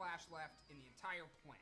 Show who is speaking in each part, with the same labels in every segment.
Speaker 1: flash left in the entire planet.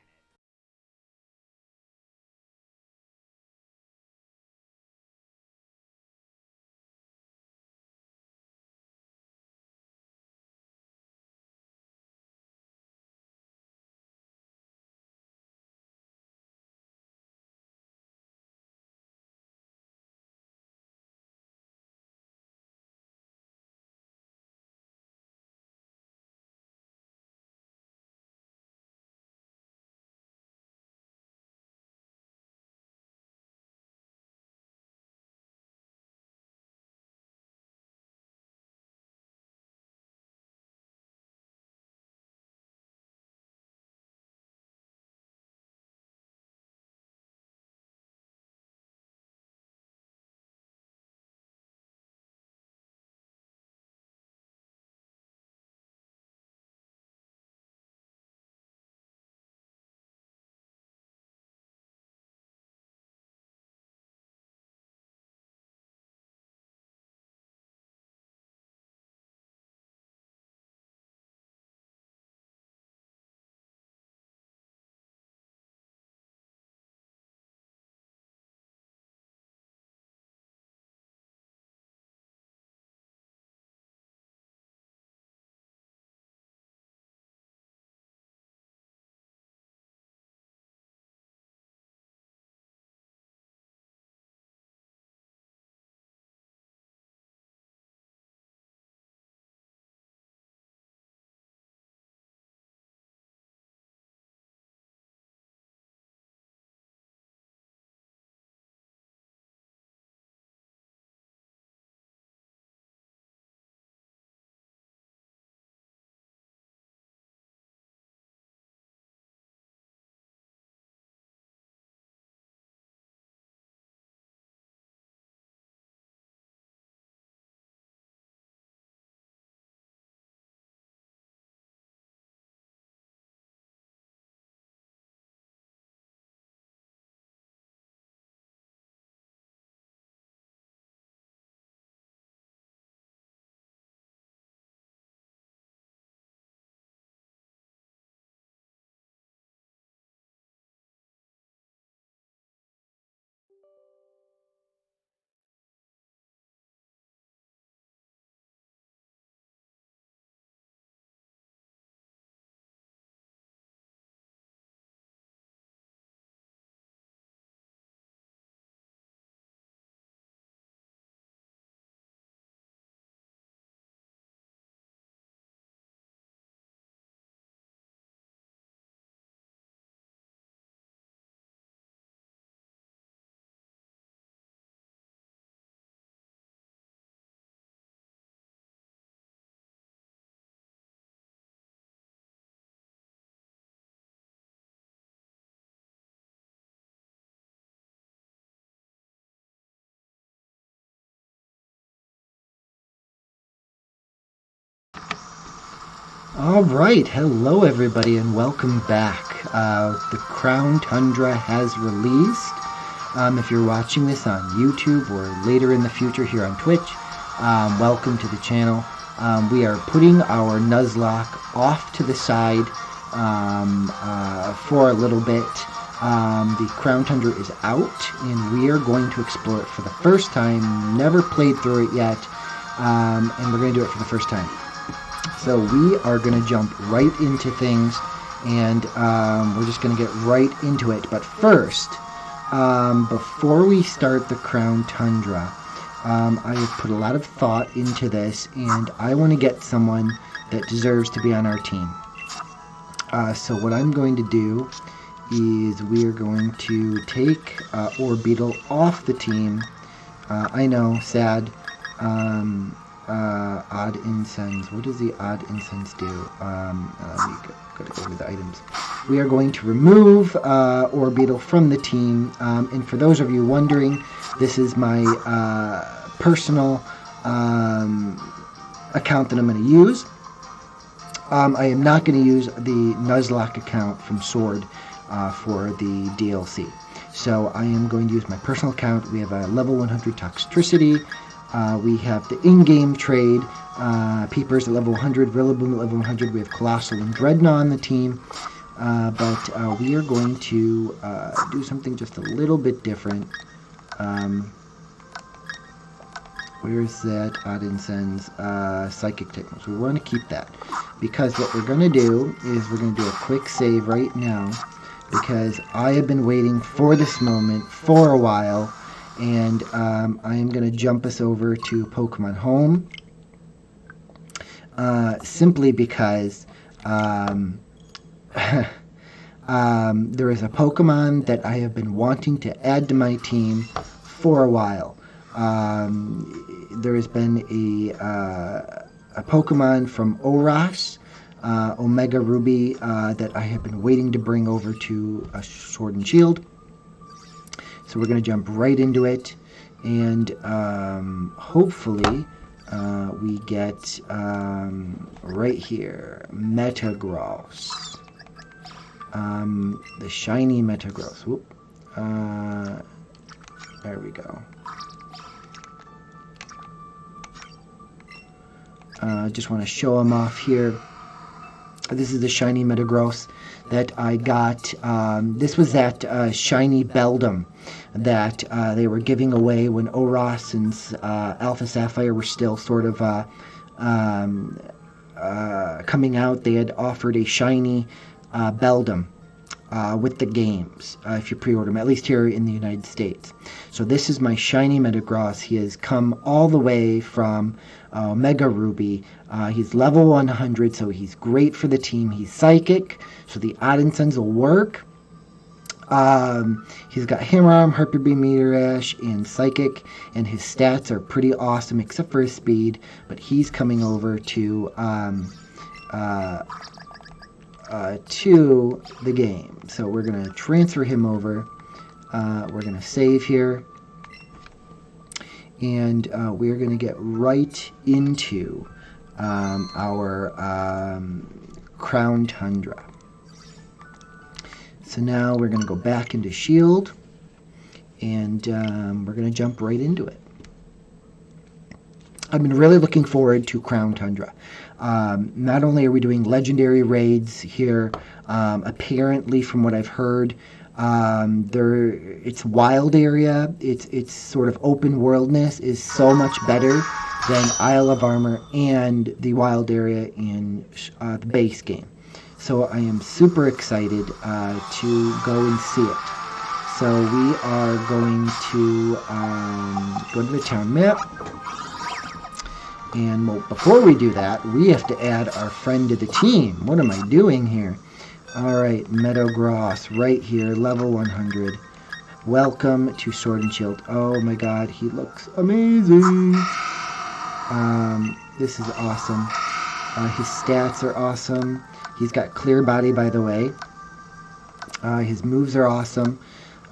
Speaker 2: All right, hello everybody, and welcome back. The Crown Tundra has released. If you're watching this on YouTube or later in the future here on Twitch, welcome to the channel. We are putting our Nuzlocke off to the side for a little bit. The Crown Tundra is out, and we are going to explore it for the first time. Never played through it yet, and we're going to do it for the first time. So we are going to jump right into things, and we're just going to get right into it. But first, before we start the Crown Tundra, I have put a lot of thought into this, and I want to get someone that deserves to be on our team. So what I'm going to do is we are going to take Orbeetle off the team. I know, sad. Odd incense. What does the odd incense do? Let me go over the items. We are going to remove Orbeetle from the team. And for those of you wondering, this is my personal account that I'm going to use. I am not going to use the Nuzlocke account from Sword for the DLC. So I am going to use my personal account. We have a level 100 Toxtricity. We have the in-game trade Peepers at level 100, Rillaboom at level 100. We have Colossal and Dreadnought on the team. But we are going to do something just a little bit different. Where's that Odd Incense Psychic Techno? So we want to keep that. Because what we're going to do is we're going to do a quick save right now. Because I have been waiting for this moment for a while. And I am going to jump us over to Pokemon Home. Simply because there is a Pokemon that I have been wanting to add to my team for a while. There has been a Pokemon from Oras, Omega Ruby, that I have been waiting to bring over to Sword and Shield. So we're going to jump right into it, and hopefully we get right here, Metagross. The shiny Metagross. Whoop. There we go. Just want to show him off here. This is the shiny Metagross that I got. This was that shiny Beldum that they were giving away when Oras and Alpha Sapphire were still sort of coming out. They had offered a shiny Beldum with the games if you pre-order them, at least here in the United States. So this is my shiny Metagross. He has come all the way from Mega Ruby. He's level 100, so he's great for the team. He's psychic, so the Odd Incense will work. He's got Hammer Arm, Harpy Beam, Meteor Ash, and Psychic, and his stats are pretty awesome except for his speed, but he's coming over to the game. So we're going to transfer him over. We're going to save here. And we're going to get right into our Crown Tundra. So now we're going to go back into Shield, and we're going to jump right into it. I've been really looking forward to Crown Tundra. Not only are we doing legendary raids here, apparently from what I've heard, it's wild area, it's sort of open worldness is so much better than Isle of Armor and the wild area in the base game. So I am super excited to go and see it. So we are going to go to the town map. And well, before we do that, we have to add our friend to the team. What am I doing here? Alright, Metagross, right here, level 100. Welcome to Sword and Shield. Oh my god, he looks amazing. This is awesome. His stats are awesome. He's got clear body, by the way. His moves are awesome.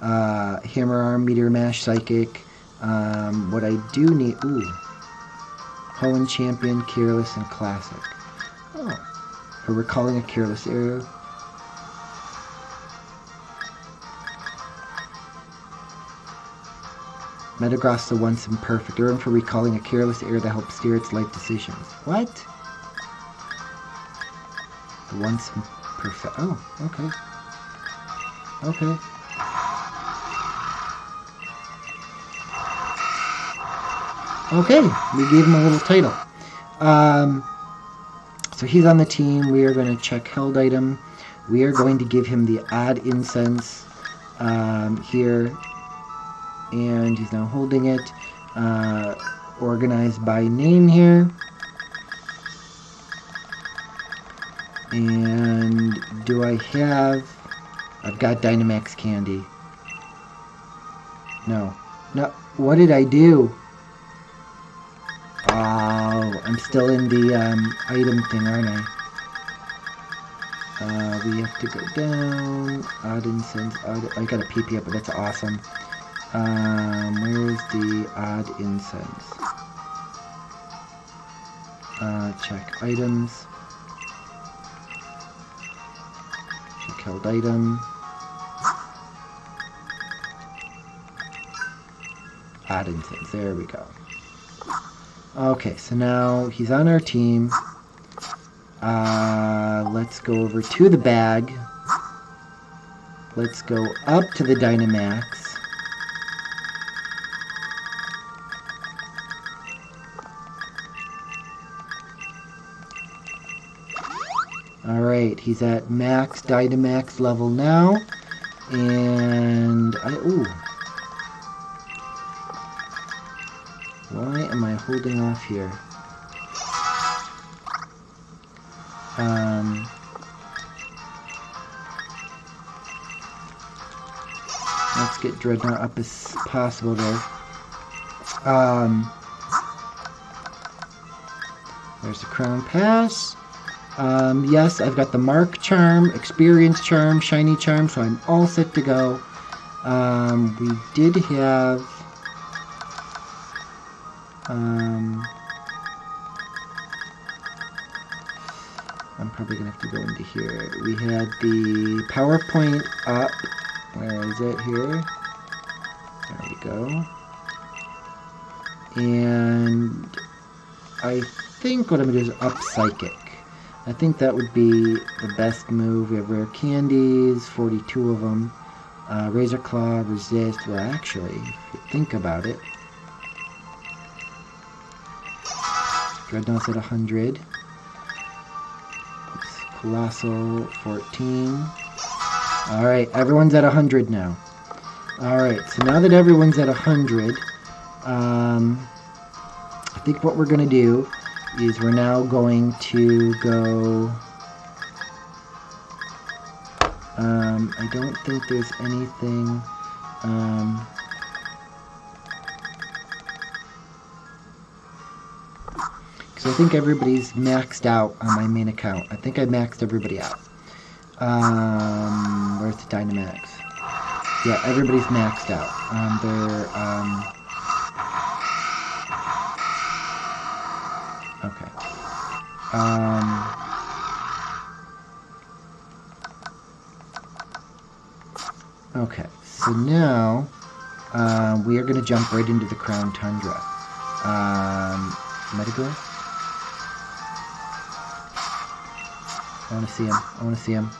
Speaker 2: Hammer Arm, Meteor Mash, Psychic. What I do need... Ooh. Hoenn Champion, Careless, and Classic. Oh. For recalling a careless area. Metagross the once imperfect. Earn for recalling a careless error to help steer its life decisions. What? The once imperfect. Oh, okay. Okay. Okay, we gave him a little title. So he's on the team. We are going to check held item. We are going to give him the Odd Incense here. And he's now holding it. Organized by name here. And do I have... I've got Dynamax Candy. No. No. What did I do? Oh, I'm still in the item thing, aren't I? We have to go down. Odd Incense. I got a PP up, but that's awesome. Where's the Odd Incense? Check items. Check held item. Odd Incense. There we go. Okay, so now he's on our team. Let's go over to the bag. Let's go up to the Dynamax. Alright, he's at max Dynamax level now. And ooh. Why am I holding off here? Let's get Dreadnought up as possible there. There's the Crown Pass. Yes, I've got the Mark Charm, Experience Charm, Shiny Charm, so I'm all set to go. We did have... I'm probably going to have to go into here. We had the PowerPoint up. Where is it? Here. There we go. And I think what I'm going to do is up Psychic. I think that would be the best move. We have Rare Candies, 42 of them. Razor Claw, Resist. Well, actually, if you think about it, Dreadnought's at 100. Oops. Colossal, 14. Alright, everyone's at 100 now. Alright, so now that everyone's at 100, I think what we're going to do is we're now going to go... I don't think there's anything... because I think everybody's maxed out on my main account. I think I maxed everybody out. Where's the Dynamax? Yeah, everybody's maxed out. Okay. Okay, so now we are going to jump right into the Crown Tundra. Metagross? I want to see him. I want to see him.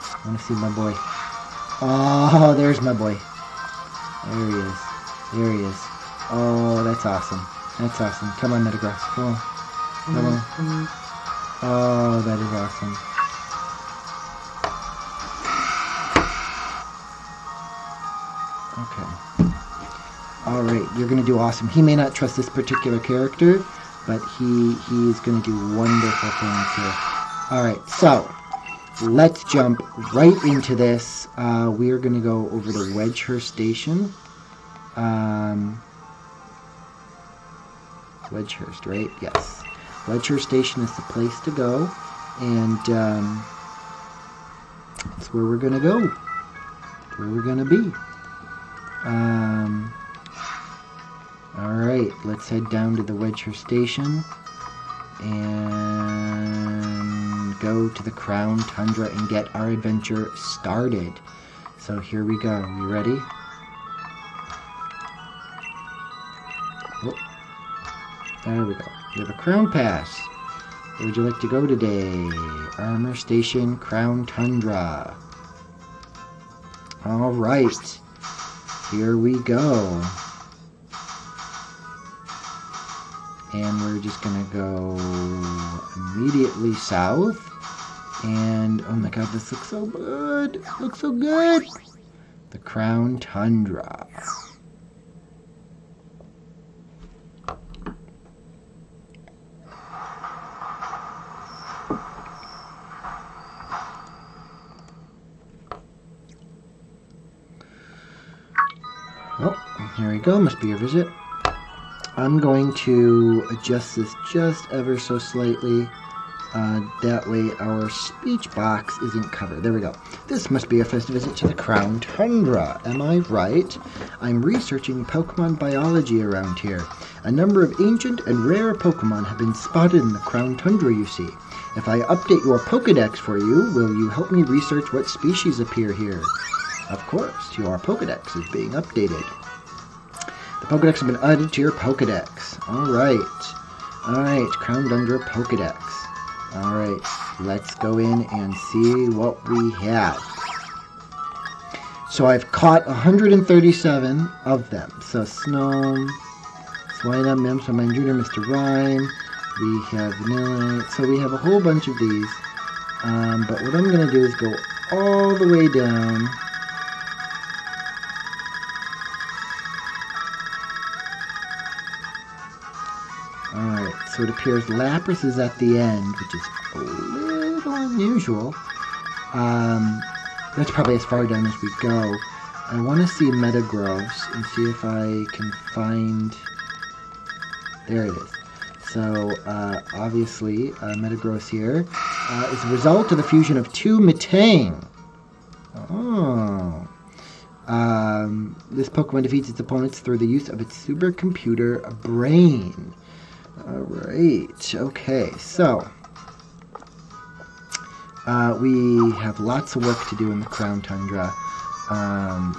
Speaker 2: I want to see my boy. Oh, there's my boy. There he is. There he is. Oh, that's awesome. That's awesome. Come on, Metagross. Come on. Come on. Oh, that is awesome. Okay. Alright, you're going to do awesome. He may not trust this particular character, but he's going to do wonderful things here. Alright, so let's jump right into this. We are going to go over to Wedgehurst Station. Wedgehurst, right? Yes. Wedgehurst Station is the place to go, and that's where we're going to go. Where we're going to be. Alright, let's head down to the Wedgehurst Station and go to the Crown Tundra and get our adventure started. So here we go. You ready? Oh, there we go. We have a Crown Pass. Where would you like to go today? Armor Station, Crown Tundra. Alright. Here we go. And we're just going to go immediately south. And, oh my god, this looks so good. It looks so good. The Crown Tundra. Oh, here we go. Must be your visit. I'm going to adjust this just ever so slightly. That way our speech box isn't covered. There we go. This must be a first visit to the Crown Tundra. Am I right? I'm researching Pokemon biology around here. A number of ancient and rare Pokemon have been spotted in the Crown Tundra, you see. If I update your Pokedex for you, will you help me research what species appear here? Of course, your Pokedex is being updated. The Pokedex has been added to your Pokedex. Alright, Crown Tundra Pokedex. Alright, let's go in and see what we have. So I've caught 137 of them. So Snow, Swinub, Memswine Jr., Mr. Rhyme. We have Vanilla. So we have a whole bunch of these. But what I'm going to do is go all the way down. Alright, so it appears Lapras is at the end, which is a little unusual. That's probably as far down as we go. I want to see Metagross and see if I can find... There it is. So, obviously, Metagross here is a result of the fusion of two Metang. Oh. This Pokemon defeats its opponents through the use of its supercomputer brain. Alright, okay, so we have lots of work to do in the Crown Tundra.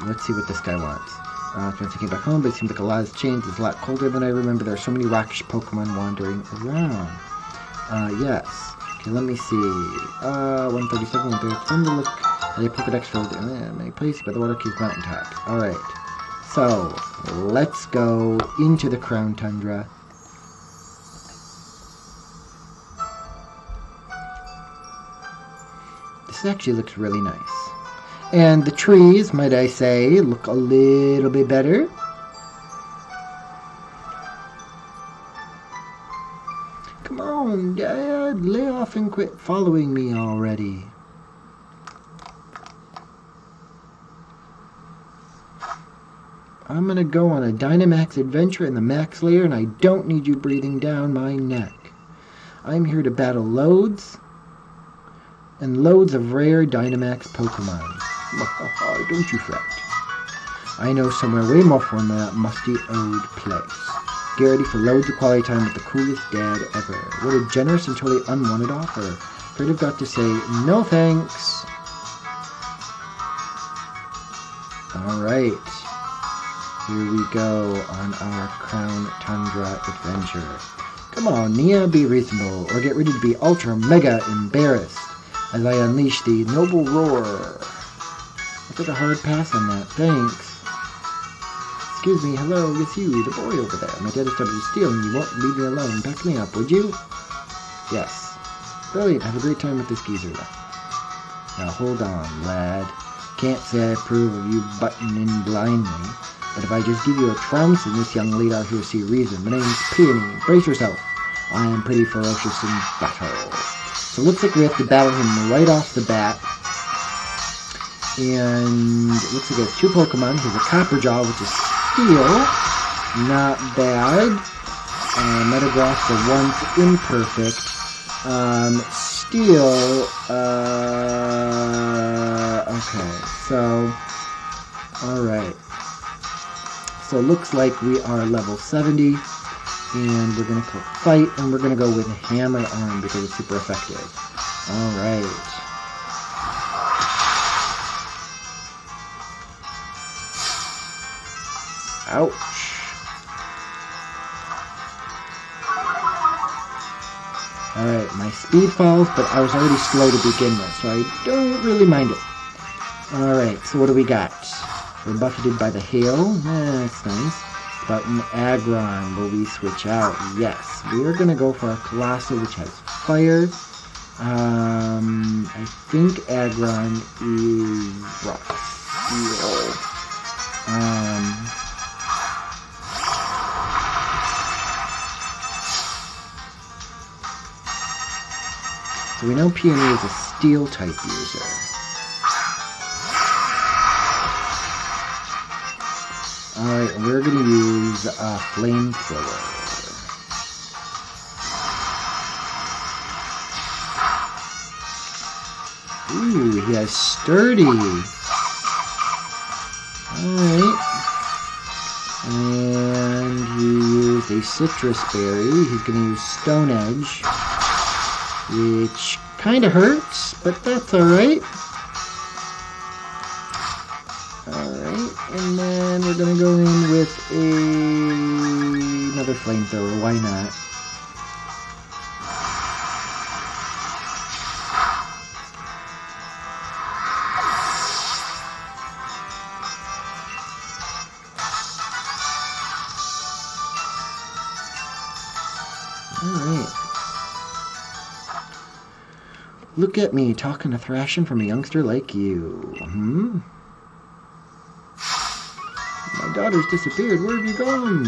Speaker 2: Let's see what this guy wants. When I came back home, but it seems like a lot has changed. It's a lot colder than I remember. There are so many rockish Pokemon wandering around. Yes. Okay, let me see. 137, 130. It's fun to look at a Pokedex filled in many places by the water keys mountaintops. Alright. So, let's go into the Crown Tundra. This actually looks really nice. And the trees, might I say, look a little bit better. Come on, Dad, lay off and quit following me already. I'm gonna go on a Dynamax adventure in the Max Lair, and I don't need you breathing down my neck. I'm here to battle loads and loads of rare Dynamax Pokemon. Don't you fret. I know somewhere way more fun than that musty old place. Get ready for loads of quality time with the coolest dad ever. What a generous and totally unwanted offer. Afraid I've got to say no thanks. Alright. Here we go on our Crown Tundra adventure. Come on, Nia, be reasonable, or get ready to be ultra mega embarrassed as I unleash the noble roar. I took a hard pass on that, thanks. Excuse me, hello, it's you, the boy over there. My dad has started stealing, you won't leave me alone. Back me up, would you? Yes. Brilliant, have a great time with this geezer. Now hold on, lad. Can't say I approve of you butting in blindly, but if I just give you a trounce and this young lady out here see reason. My name's Peony, brace yourself. I am pretty ferocious in battle. So it looks like we have to battle him right off the bat. And it looks like he has two Pokemon. He has a Copperjaw, which is Steel. Not bad. Metagross, the once imperfect. Steel. Okay, so. Alright. So it looks like we are level 70. And we're going to click Fight. And we're going to go with Hammer Arm because it's super effective. Alright. Ouch. Alright, my speed falls, but I was already slow to begin with, so I don't really mind it. Alright, so what do we got? We're buffeted by the hail. That's nice. But an Aggron, will we switch out? Yes. We are going to go for our Colossal, which has fire. I think Aggron is rock. Steel. So we know Peony is a Steel type user. Alright, we're going to use a Flamethrower. Ooh, he has Sturdy. Alright. And he used a Citrus Berry. He's going to use Stone Edge, which kind of hurts, but that's alright. Alright, and then we're gonna go in with another flamethrower, why not? Alright. Look at me, talking to thrashing from a youngster like you. My daughter's disappeared. Where have you gone?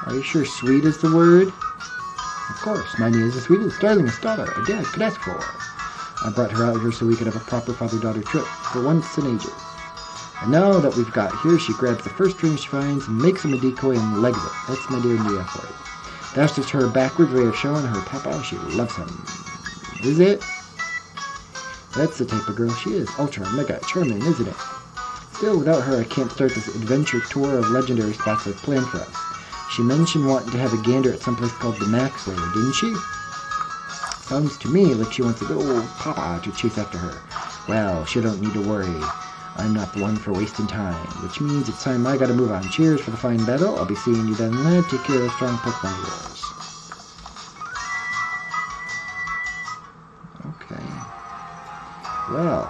Speaker 2: Are you sure sweet is the word? Of course, my name is the sweetest, darlingest daughter a dad could ask for. I brought her out here so we could have a proper father-daughter trip for once in ages. And now that we've got here, she grabs the first string she finds and makes him a decoy and legs it. That's my dear Nia for you. That's just her backwards way of showing her papa she loves him. Is it? That's the type of girl she is. Ultra, mega, charming, isn't it? Still, without her, I can't start this adventure tour of legendary spots I've planned for us. She mentioned wanting to have a gander at some place called the Max Lair, didn't she? Sounds to me like she wants a good old papa to chase after her. Well, she don't need to worry. I'm not the one for wasting time, which means it's time I gotta move on. Cheers for the fine battle. I'll be seeing you then, lad. Take care of the strong Pokemon of yours. Okay. Well,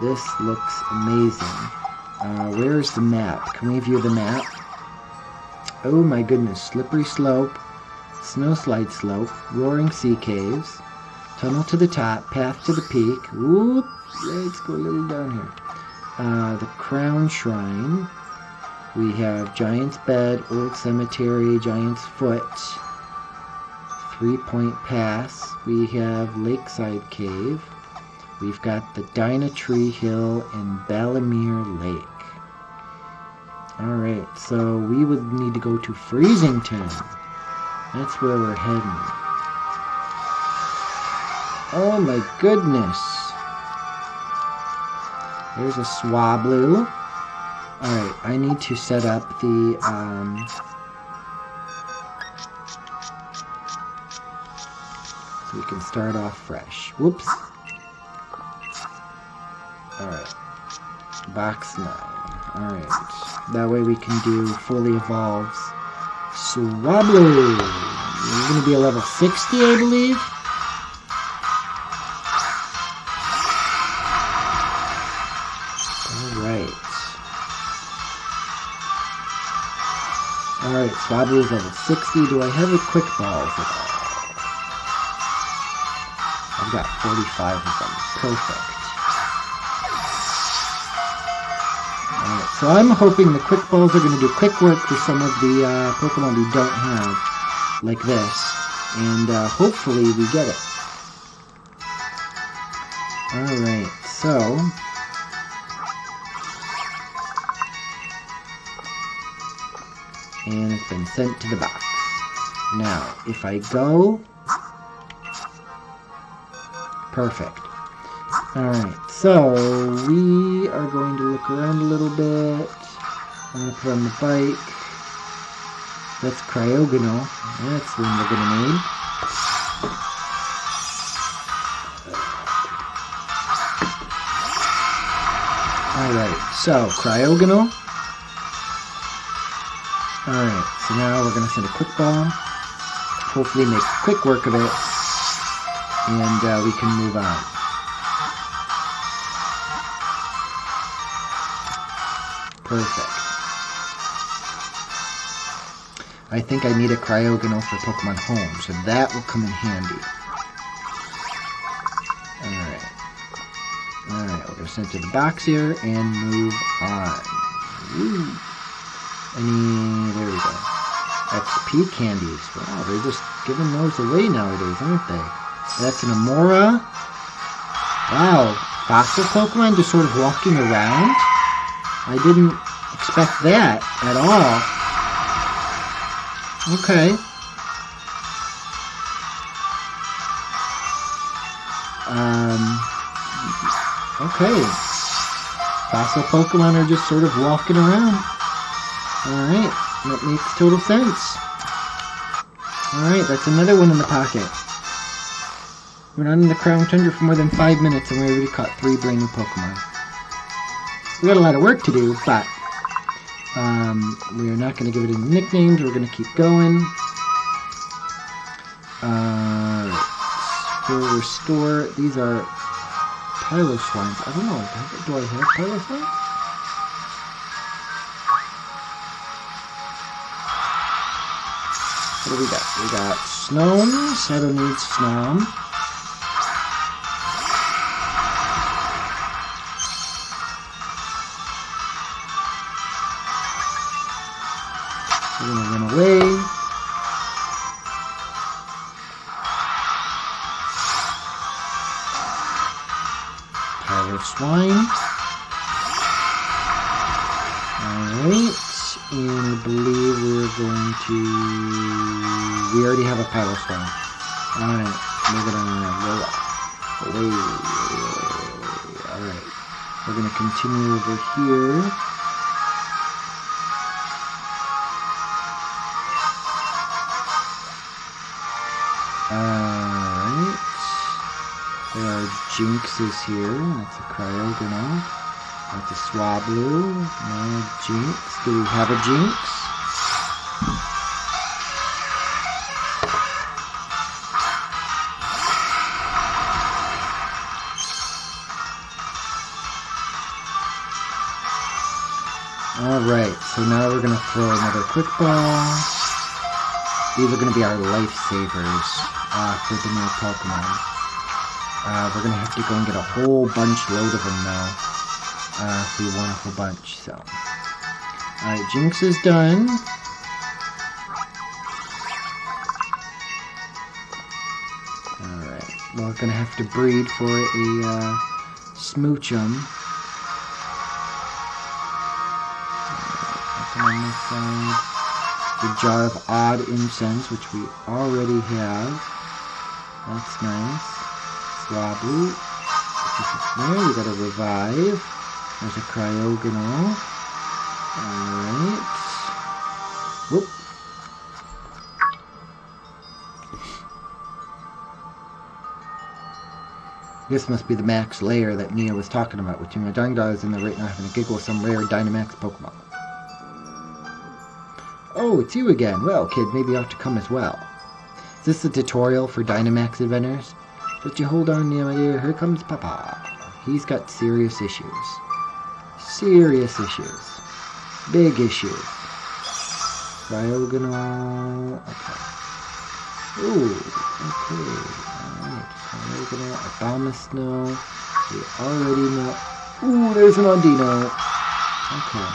Speaker 2: this looks amazing. Where's the map? Can we view the map? Oh my goodness. Slippery slope, snowslide slope, roaring sea caves, tunnel to the top, path to the peak. Whoop! Let's go a little down here. The Crown Shrine. We have Giant's Bed, Old Cemetery, Giant's Foot, 3-Point Pass. We have Lakeside Cave. We've got the Dinah Tree Hill and Balamere Lake. Alright, so we would need to go to Freezington. That's where we're heading. Oh my goodness. There's a Swablu. Alright, I need to set up the, so we can start off fresh. Whoops. Alright. Box 9. Alright. That way we can do fully evolves. Swablu! You're going to be a level 60, I believe? Alright, Swablu is level 60. Do I have a quick balls at all? I've got 45 of them. Perfect. Alright, so I'm hoping the quick balls are going to do quick work for some of the Pokemon we don't have, like this. And hopefully we get it. Alright, so and it's been sent to the box. Now, if I go... Perfect. Alright, so we are going to look around a little bit. I'm going to put on the bike. That's Cryogonal. That's the one we're going to need. Alright, so Cryogonal. Alright, so now we're going to send a quick ball. Hopefully make quick work of it. And we can move on. Perfect. I think I need a Cryogonal for Pokemon Home, so that will come in handy. Alright. Alright, we're going to send it to the box here and move on. Woo. There we go. XP candies. Wow, they're just giving those away nowadays, aren't they? That's an Amora. Wow, fossil Pokemon just sort of walking around. I didn't expect that at all. Okay. Okay. Fossil Pokemon are just sort of walking around. Alright, that makes total sense. Alright, that's another one in the pocket. We're not in the Crown Tundra for more than 5 minutes and we already caught 3 brand new Pokemon. We got a lot of work to do, but we are not going to give it any nicknames. We're going to keep going. For restore, these are Pyro Swines. I don't know. Do I have Pyro Swines? What do we got? We got Snom. Shadow needs Snom. We're going to run away. Pyro Swine. Alright. And I believe we're going to... We already have a Pyro Swine. Alright. We're going to go away. Alright. We're going to continue over here. Alright. There are Jinxes here. That's a Cryogonal. That's a Swablu. No Jinx. Do we have a Jinx? Alright, so now we're going to throw another Quick Ball. These are going to be our lifesavers for the new Pokemon. We're going to have to go and get a whole load of them now. If we want a whole bunch, so. Alright, Jinx is done. Alright, we're going to have to breed for a Smoochum. On this side, the Jar of Odd Incense, which we already have. That's nice. Swablu. There, we got a Revive. There's a Cryogonal. Alright. Whoop. This must be the max layer that Mia was talking about, which my dying dog is in there right now having a giggle with some rare Dynamax Pokemon. Oh, it's you again. Well, kid, maybe you ought to come as well. Is this a tutorial for Dynamax Adventures? Just you hold on, my dear. Here comes Papa. He's got serious issues. Serious issues. Big issues. Cryogonal. Okay. Ooh. Okay. Alright. Cryogonal. Abomasnow. We already know. Ooh, there's an Ondino. Okay.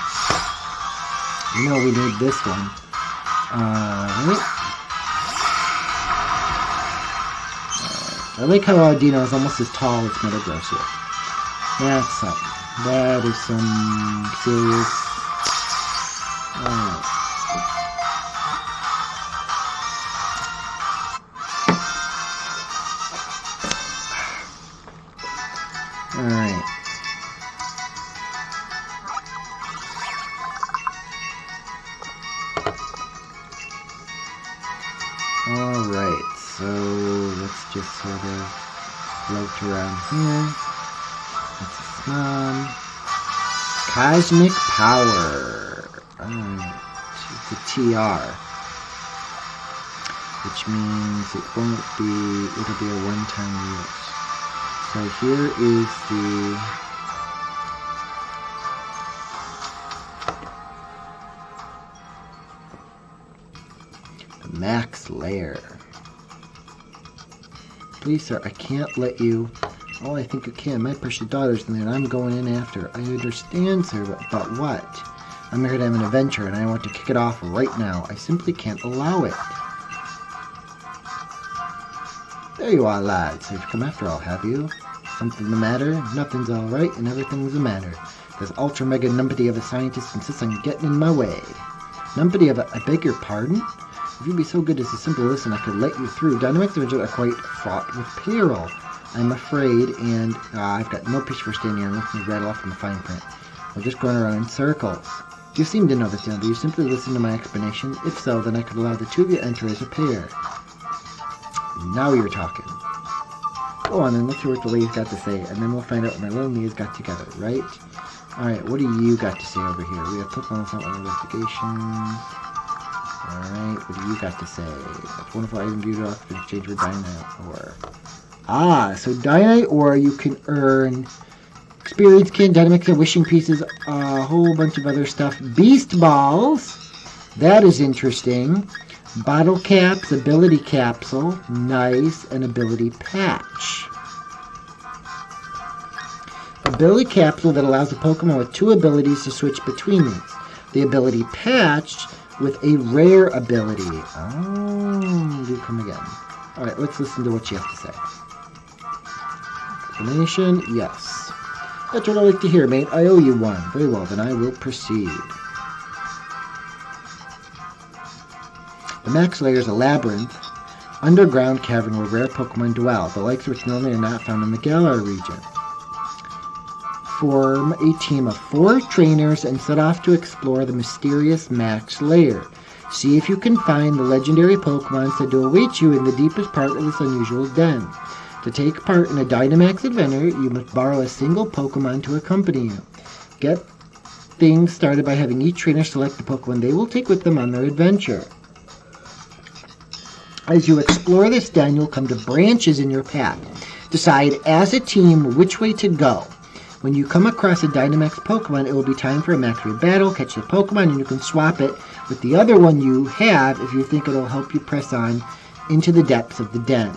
Speaker 2: You know we need this one. Alright. I like how Audino is almost as tall as Metagross. That's something. That is some serious... Alright. Alright. Alright, so let's just sort of float around here. That's a Snom. Cosmic Power. Alright, it's a TR. Which means it won't be, it'll be a one-time use. So here is the max layer. Please, sir, I can't let you. Oh, I think you can. My precious daughter's in there, and I'm going in after. I understand, sir, but what? I'm here to have an adventure, and I want to kick it off right now. I simply can't allow it. There you are, lad. So you've come after all, have you? Something the matter? Nothing's alright, and everything's the matter. This ultra-mega numpty of a scientist insists on getting in my way. Numpty of a... I beg your pardon? If you'd be so good as to simply listen, I could let you through. Dynamax adventures are quite fraught with peril, I'm afraid, and I've got no patience for standing here and listening to rattle off from the fine print. We're just going around in circles. You seem to know this, do you simply listen to my explanation? If so, then I could allow the two of you to enter as a pair. Now you're talking. Go on, then let's hear what the lady's got to say, and then we'll find out what my little Mia's got together, right? Alright, what do you got to say over here? We have Pokemon Center investigation. Alright, what do you got to say? That's wonderful item viewed off in exchange for Dynamite Ore. Ah, so Dynamite Ore you can earn Experience Kit, Dynamite Kit, Wishing Pieces, a whole bunch of other stuff. Beast Balls! That is interesting. Bottle Caps, Ability Capsule, nice, and Ability Patch. Ability Capsule that allows a Pokemon with 2 abilities to switch between these. The Ability Patch with a rare ability. Oh, do come again. Alright, let's listen to what you have to say. Explanation, yes. That's what I like to hear, mate. I owe you one. Very well, then I will proceed. The Max Lair is a labyrinth, underground cavern where rare Pokemon dwell, the likes of which normally are not found in the Galar region. Form a team of 4 trainers and set off to explore the mysterious Max Lair. See if you can find the legendary Pokemon said to await you in the deepest part of this unusual den. To take part in a Dynamax adventure, you must borrow a single Pokemon to accompany you. Get things started by having each trainer select the Pokemon they will take with them on their adventure. As you explore this den, you'll come to branches in your path. Decide as a team which way to go. When you come across a Dynamax Pokemon, it will be time for a Max Raid battle. Catch the Pokemon and you can swap it with the other one you have if you think it'll help you press on into the depths of the den.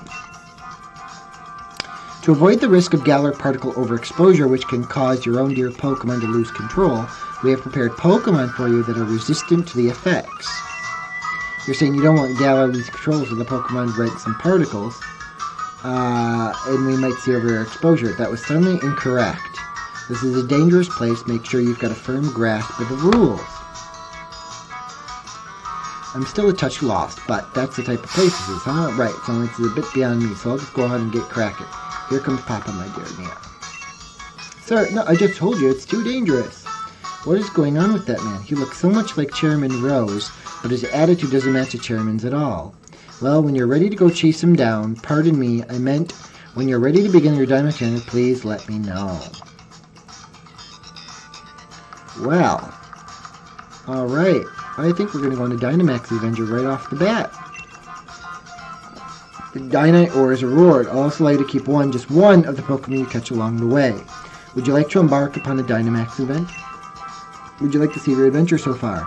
Speaker 2: To avoid the risk of Galar particle overexposure, which can cause your own dear Pokemon to lose control, we have prepared Pokemon for you that are resistant to the effects. You're saying you don't want Galar to lose control so the Pokemon break some particles, and we might see overexposure. That was certainly incorrect. This is a dangerous place. Make sure you've got a firm grasp of the rules. I'm still a touch lost, but that's the type of place this is, huh? Right, so it's a bit beyond me, so I'll just go ahead and get cracking. Here comes Papa, my dear Nia. Sir, no, I just told you, it's too dangerous. What is going on with that man? He looks so much like Chairman Rose, but his attitude doesn't match the Chairman's at all. Well, when you're ready to go chase him down, pardon me, I meant when you're ready to begin your Dynamax journey, please let me know. Well, alright. I think we're going to go into Dynamax Avenger right off the bat. The Dynamite Ore is a reward. I'll also allow you to keep just one of the Pokemon you catch along the way. Would you like to embark upon a Dynamax event? Would you like to see your adventure so far?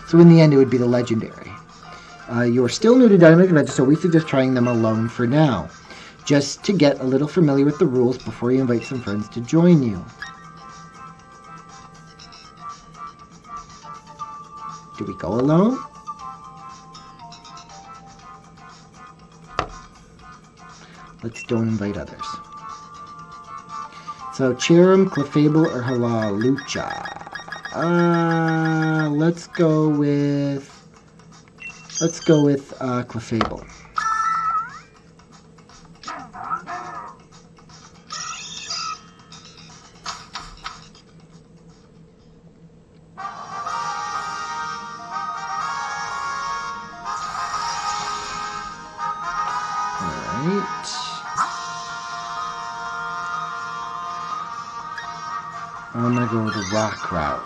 Speaker 2: So in the end, it would be the Legendary. You're still new to Dynamax Adventure, so we suggest trying them alone for now, just to get a little familiar with the rules before you invite some friends to join you. Do we go alone? Let's don't invite others. So, Cherim, Clefable, or Halalucha? Let's go with Clefable. I'm going to go with the rock route.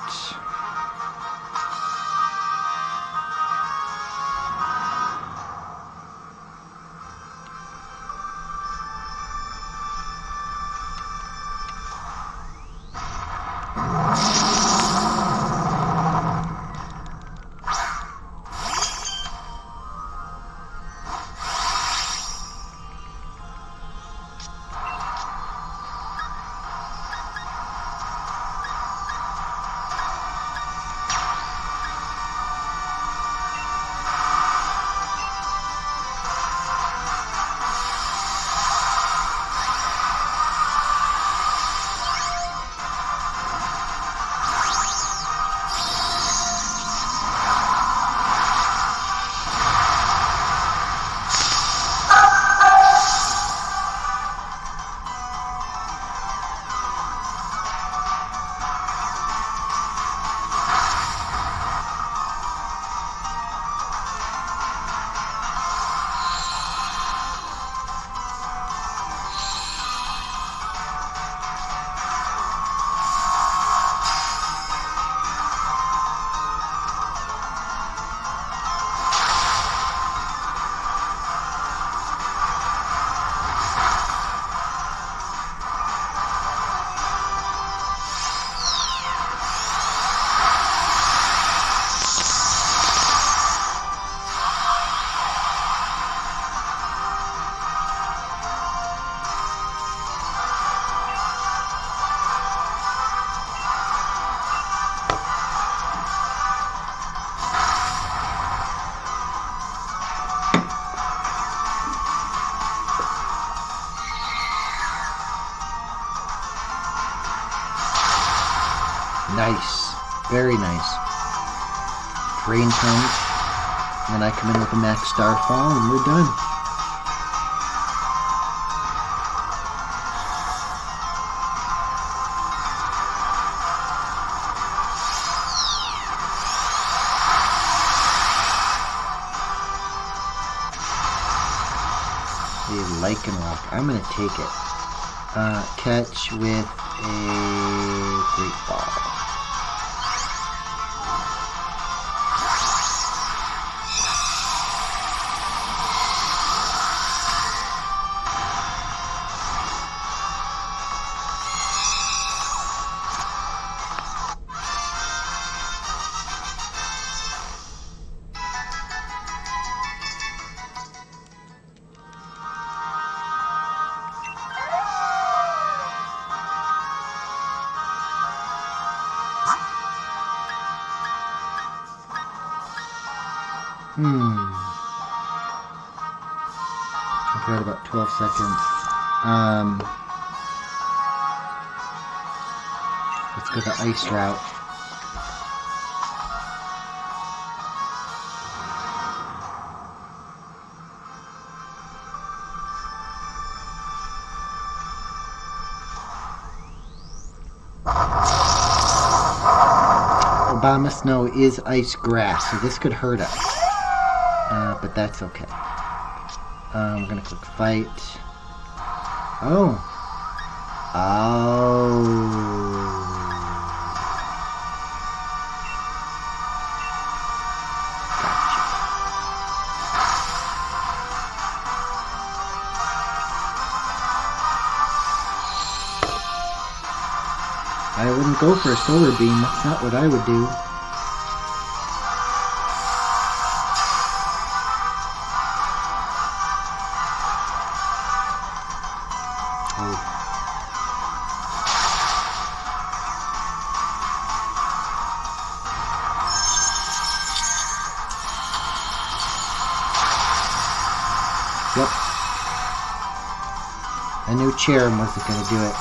Speaker 2: Nice. Very nice. Drain punch. And then I come in with a max starfall and we're done. A lichen rock. I'm gonna take it. Catch with a great ball. I've got about 12 seconds. Let's go the ice route. Obama Snow is ice grass, so this could hurt us. But that's okay. I'm gonna click fight. Oh. Oh. Gotcha. I wouldn't go for a solar beam. That's not what I would do. Yep. I knew Cherim wasn't going to do it.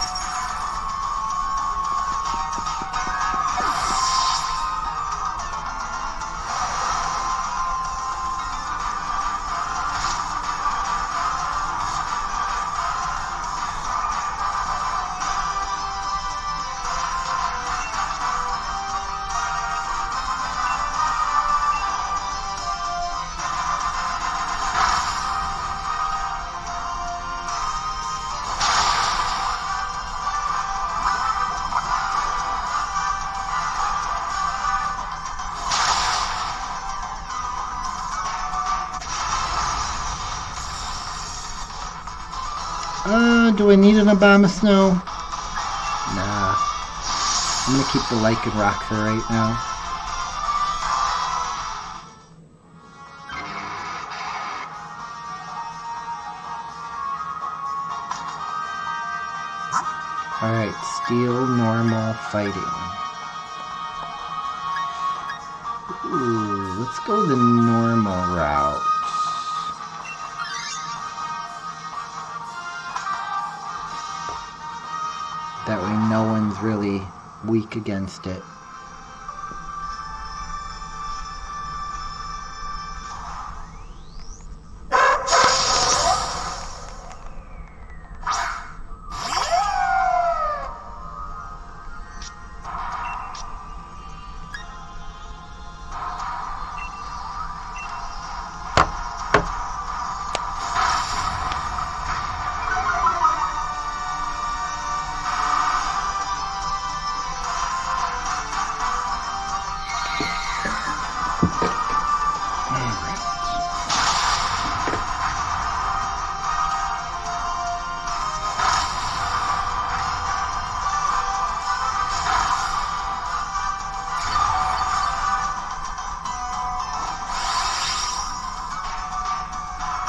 Speaker 2: Do I need an Obama Snow? Nah. I'm gonna keep the lichen rock for right now. Alright, steel, normal, fighting. Ooh, let's go the normal route. That way no one's really weak against it.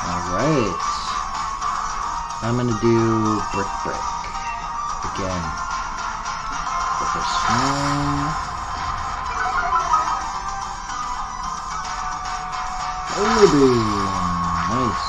Speaker 2: Alright. I'm gonna do Brick again. With a snow. Nice.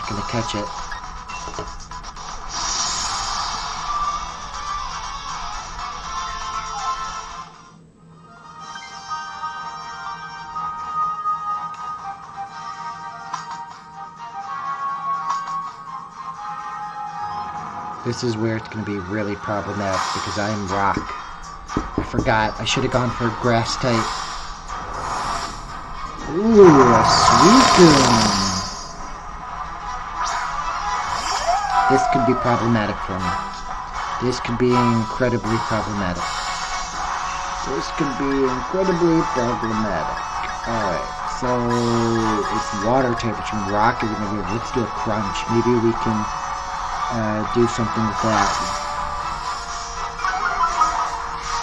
Speaker 2: gonna catch it. This is where it's going to be really problematic because I am rock. I forgot. I should have gone for grass type. Ooh, a Suicune. This could be problematic for me. This could be incredibly problematic. This could be incredibly problematic. Alright, so it's water type, which means rock is going to be. Let's do a crunch. Maybe we can do something with that.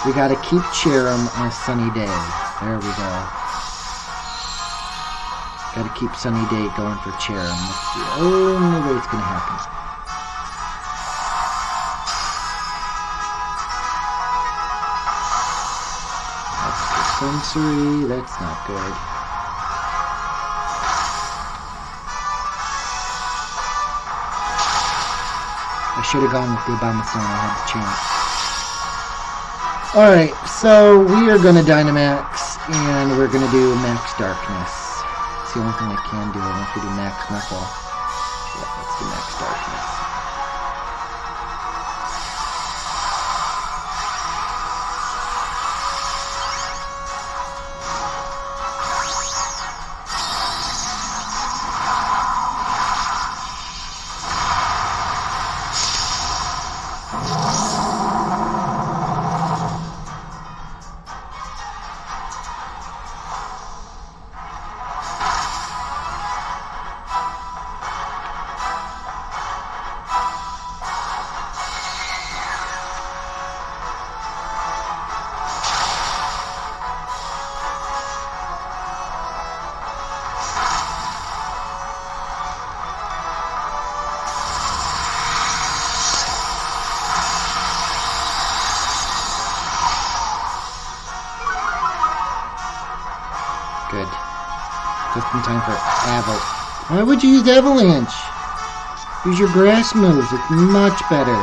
Speaker 2: We gotta keep Cherim on a sunny day. There we go. Gotta keep sunny day going for Cherim. That's the only way it's gonna happen. That's the sensory. That's not good. I should have gone with the Obama-Stone. I had the chance. Alright, so we are going to Dynamax, and we're going to do Max Darkness. It's the only thing I can do. I want to do Max Knuckle. Yeah, let's do Max Darkness. Good. Just in time for Why would you use Avalanche? Use your grass moves. It's much better.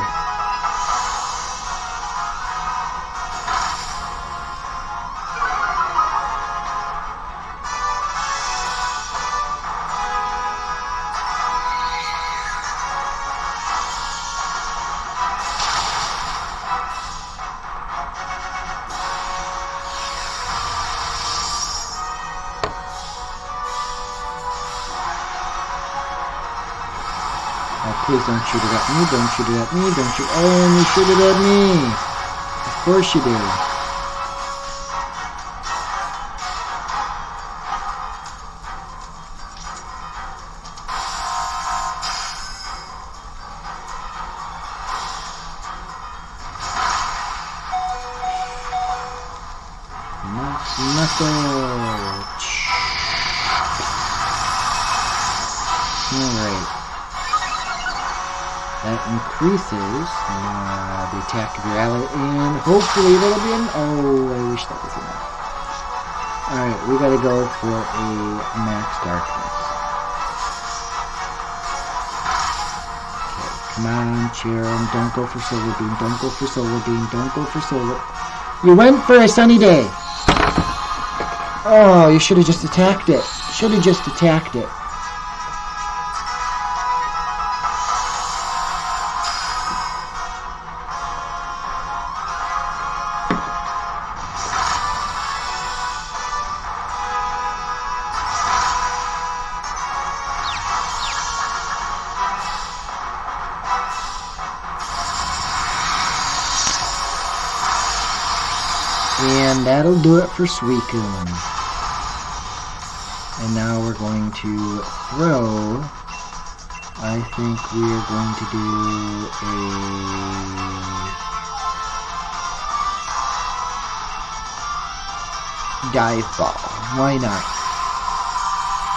Speaker 2: Oh, please don't shoot it at me, don't shoot it at me, don't shoot... Oh, you shoot it at me! Of course you do. Max Knuckle! Alright. That increases the attack of your ally, and hopefully that'll be an... Oh, I wish that was enough. Alright, we gotta go for a Max Darkness. Okay, come on, Cherim. Don't go for Solar Beam. Don't go for Solar Beam. Don't go for Solar... You went for a Sunny Day! Oh, you should have just attacked it. Should have just attacked it. And that'll do it for Suicune. And now we're going to throw... I think we are going to do a... dive ball. Why not?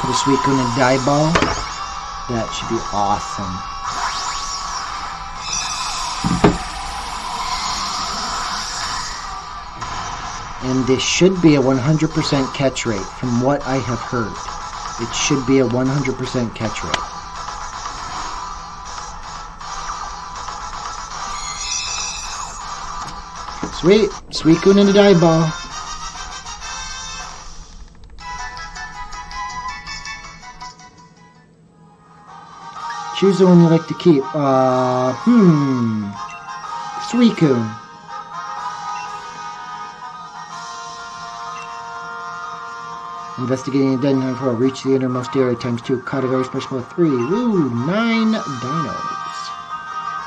Speaker 2: Put a Suicune in a dive ball. That should be awesome. And this should be a 100% catch rate, from what I have heard. It should be a 100% catch rate. Sweet. Suicune and a dive ball. Choose the one you like to keep. Suicune. Investigating a den for reach the innermost area ×2. Category special 3. Woo! 9 dinos.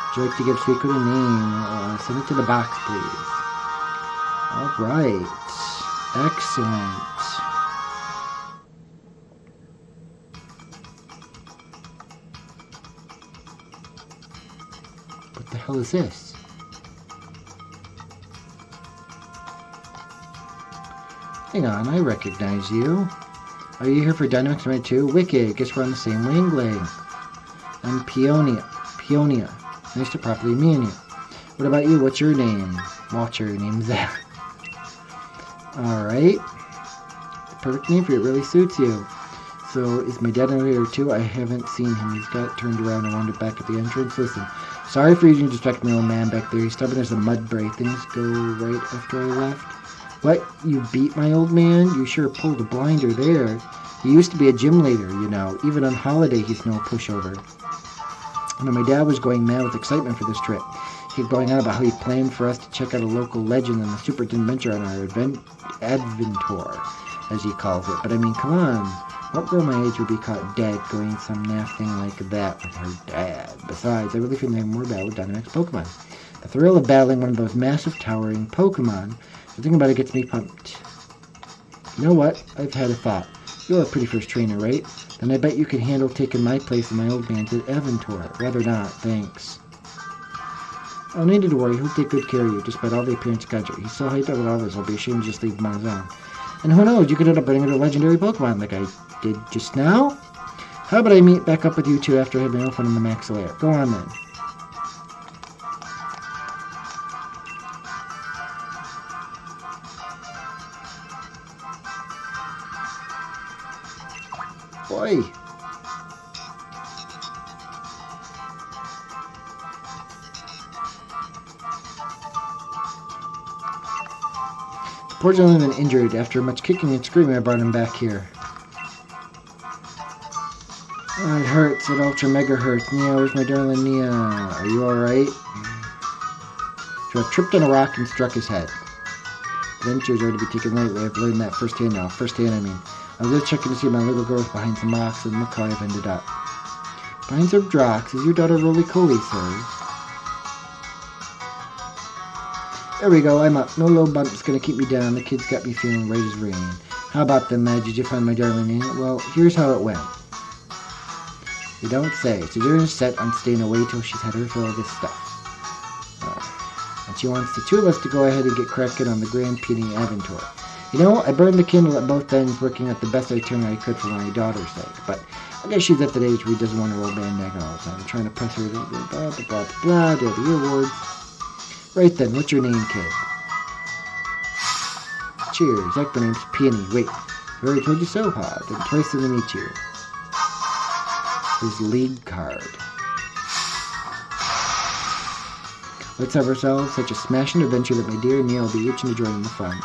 Speaker 2: Would you like to give Suicune a name? Send it to the box, please. Alright. Excellent. What the hell is this? Hang on, I recognize you. Are you here for Dino Experiment 2? Wicked, guess we're on the same wavelength. I'm Peonia. Nice to properly meet you. What about you? What's your name? Watcher, your name's that. Alright. Perfect name for you. It really suits you. So, is my dad over here too? I haven't seen him. He's got turned around and wandered back at the entrance. Listen, sorry for using distract my old man back there. He's stubborn as a mudbray. Things go right after I left. What? You beat my old man? You sure pulled a blinder there. He used to be a gym leader, you know. Even on holiday, he's no pushover. And my dad was going mad with excitement for this trip. He was going on about how he planned for us to check out a local legend and the super adventure on our adventure, as he calls it. But I mean, come on. What girl my age would be caught dead going some naff thing like that with her dad? Besides, I really feel like more battle with Dynamax Pokemon. The thrill of battling one of those massive towering Pokemon, the thing about it gets me pumped. You know what? I've had a thought. You're a pretty first trainer, right? Then I bet you could handle taking my place in my old man's Aventor. Rather not, thanks. Oh, no need to worry. He'll take good care of you, despite all the appearance gadget. He's so hyped up with others, I'll be ashamed to just leave him on his own. And who knows, you could end up running into a legendary Pokemon like I did just now? How about I meet back up with you two after I have my own fun in the Max Lair? Go on then. Boy. Poor gentleman injured. After much kicking and screaming, I brought him back here. Oh, it hurts. It ultra mega hurts. Nia, where's my darling Nia? Are you alright? So I tripped on a rock and struck his head. Adventures are to be taken lightly. I've learned that firsthand now. Firsthand, I mean. I was just checking to see my little girl behind some rocks, and look how I've ended up. Behind some rocks? Is your daughter roly-coly, sir? There we go, I'm up. No low bump's gonna keep me down. The kid's got me feeling right as rain. How about them, lad? Did you find my darling Nina? Well, here's how it went. You don't say. So you're set on staying away till she's had her fill of this stuff. And she wants the two of us to go ahead and get cracking on the Grand Peony Aventure. You know, I burned the candle at both ends, working out the best itinerary I could for my daughter's sake. But I guess she's at that age where he doesn't want her old man nagging all the time. I'm trying to press her to blah, do the awards. Right then, what's your name, kid? Cheers. Like the name's Peony. Wait, I already told you so, huh? Then twice to meet you. His league card. Let's have ourselves such a smashing adventure that my dear Neil will be itching to join in the fun.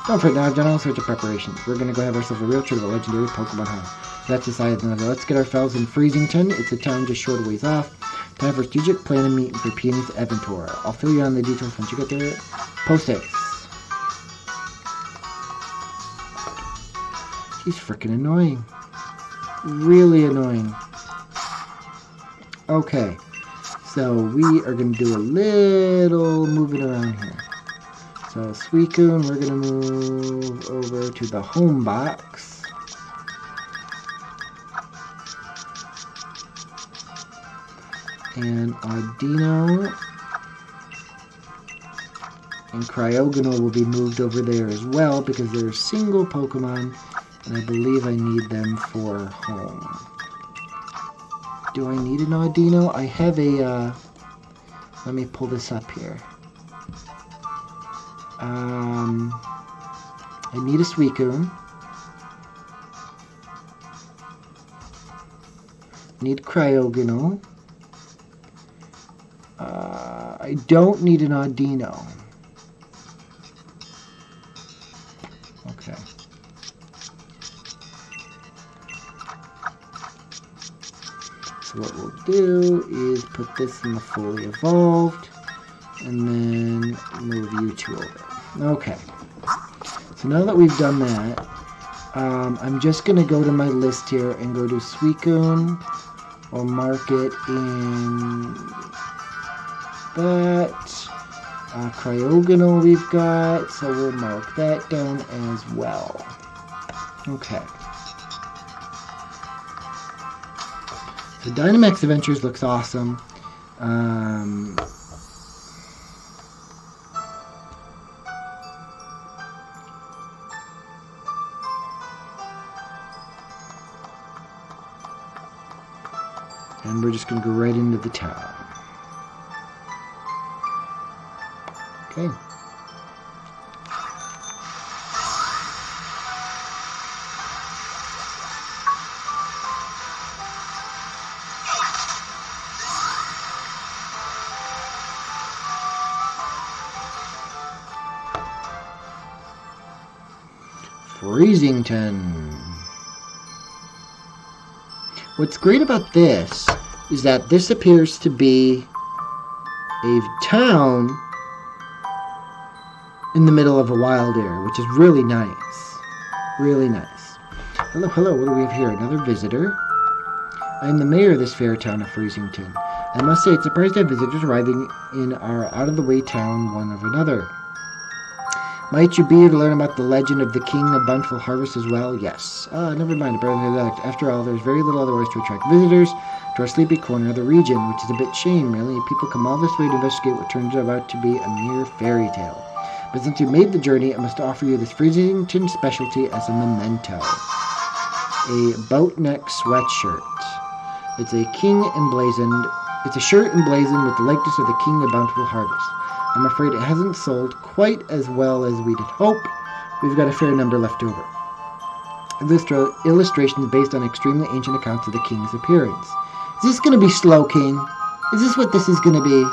Speaker 2: Don't fret now, I've done all sorts of preparations. We're gonna go have ourselves a real trip to the legendary Pokemon Home. That's decided now. Let's get ourselves in Freezington. It's a town just short ways off. Time for strategic plan and meeting for Peony's Aventure. I'll fill you on the details once you get there. Post-haste. She's freaking annoying. Really annoying. Okay. So we are going to do a little moving around here. So Suicune, we're going to move over to the home box. And Audino and Cryogonal will be moved over there as well because they're single Pokemon and I believe I need them for home. Do I need an Audino? I have a, let me pull this up here. I need a Suicune. Need Cryogonal. I don't need an Audino. Okay. So what we'll do is put this in the fully evolved, and then move you two over. Okay. So now that we've done that, I'm just going to go to my list here and go to Suicune. We'll mark it in that. Cryogonal we've got, so we'll mark that down as well. Okay. So Dynamax Adventures looks awesome. And we're just going to go right into the town. Okay. Freezington. What's great about this is that this appears to be a town in the middle of a wild area, which is really nice. Really nice. Hello, hello, what do we have here? Another visitor. I am the mayor of this fair town of Freezington. I must say, it's surprised to have visitors arriving in our out-of-the-way town one of another. Might you be here to learn about the legend of the King of Bountiful Harvest as well? Yes. Never mind. After all, there's very little other ways to attract visitors to our sleepy corner of the region, which is a bit shame, really. People come all this way to investigate what turns out to be a mere fairy tale. But since you made the journey, I must offer you this Freezington specialty as a memento. A boatneck sweatshirt. It's a shirt emblazoned with the likeness of the King of Bountiful Harvest. I'm afraid it hasn't sold quite as well as we'd hoped. We've got a fair number left over. This illustration is based on extremely ancient accounts of the king's appearance. Is this going to be Slow King? Is this what this is going to be?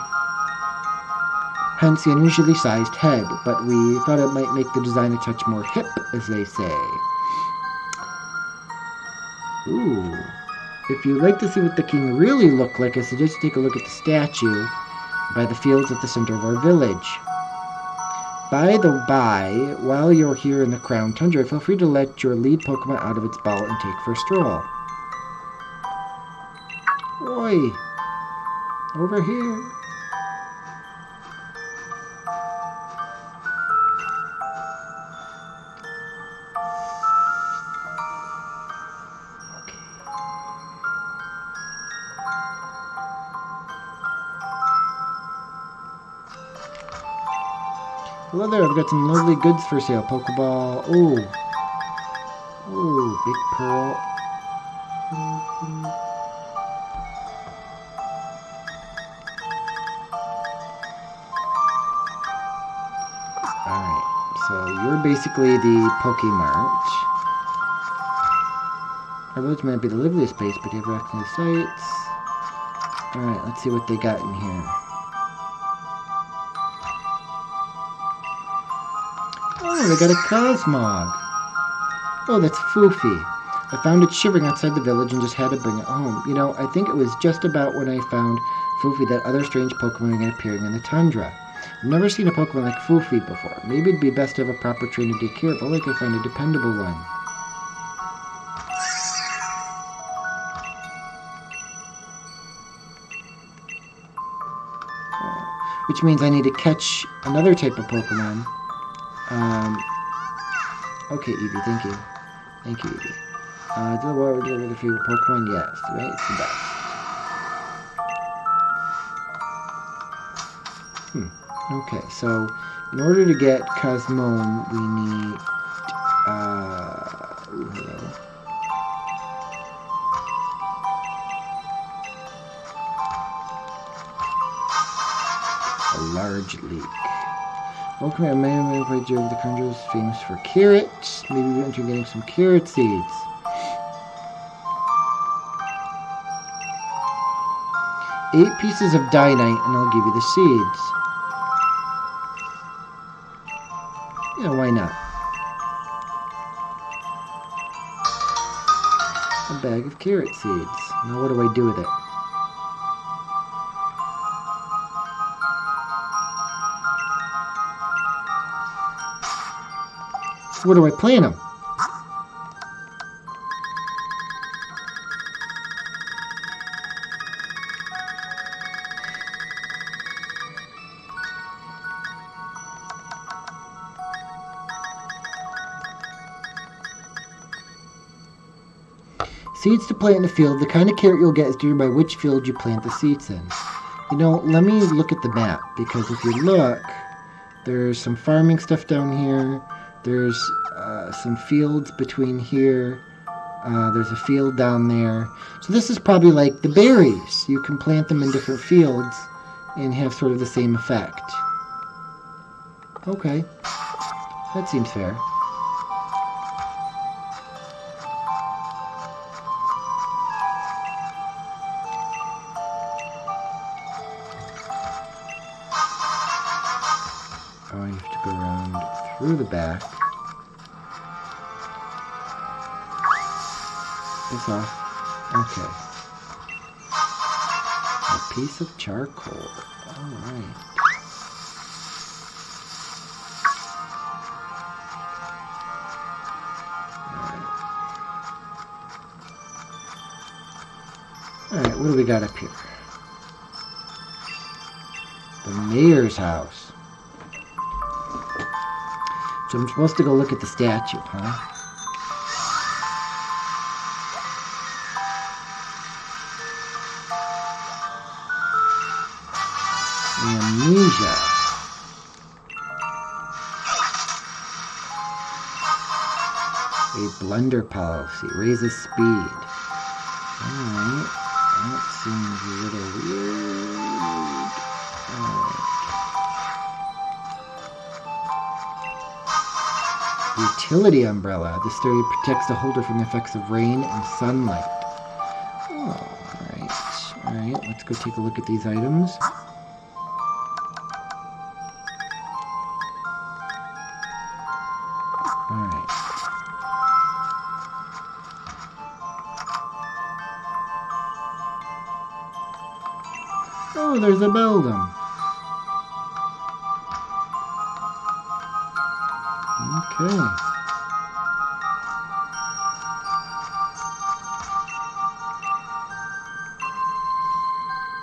Speaker 2: Hence the unusually sized head, but we thought it might make the design a touch more hip, as they say. Ooh. If you'd like to see what the king really looked like, I suggest you take a look at the statue by the fields at the center of our village. By the by, while you're here in the Crown Tundra, feel free to let your lead Pokemon out of its ball and take for a stroll. Oi! Over here. Hello there, I've got some lovely goods for sale. Pokeball. Ooh. Ooh, big pearl. Alright, so you're basically the Pokemart. Our village might be the liveliest place, but you have access to the sites. Alright, let's see what they got in here. Oh, they got a Cosmog. Oh, that's Foofy. I found it shivering outside the village and just had to bring it home. You know, I think it was just about when I found Foofy that other strange Pokemon began appearing in the Tundra. I've never seen a Pokemon like Foofy before. Maybe it'd be best to have a proper trainer to take care of, or I could find a dependable one. Which means I need to catch another type of Pokemon. Okay, Eevee, thank you. Thank you, Eevee. Do the water deliver the favorite Pokemon? Yes, right? It's the best. Okay, so in order to get Cosmone, we need, ooh, hello. A large leak. Welcome to a man by Joe the Conjurer is famous for carrots. Maybe we're into getting some carrot seeds. 8 pieces of dynamite and I'll give you the seeds. Yeah, why not? A bag of carrot seeds. Now what do I do with it? Where do I plant them? Seeds to plant in the field. The kind of carrot you'll get is determined by which field you plant the seeds in. You know, let me look at the map, because if you look, there's some farming stuff down here. There's some fields between here. There's a field down there. So this is probably like the berries. You can plant them in different fields and have sort of the same effect. Okay, that seems fair. Oh, you have to go around through the back. It's off. Okay. A piece of charcoal. Alright. Alright, what do we got up here? The mayor's house. So I'm supposed to go look at the statue, huh? Amnesia. A blunder policy. Raises speed. Alright. That seems a little weird. Alright. Utility umbrella. This area protects the holder from the effects of rain and sunlight. Oh, alright. Alright, let's go take a look at these items. Alright. Oh, there's a building. Okay.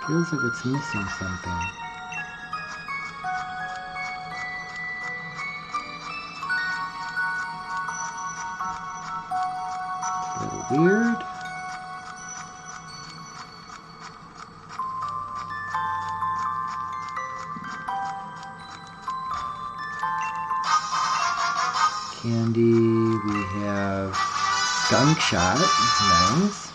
Speaker 2: Feels like it's missing something. It's a little weird. Candy, we have skunk shot, nice.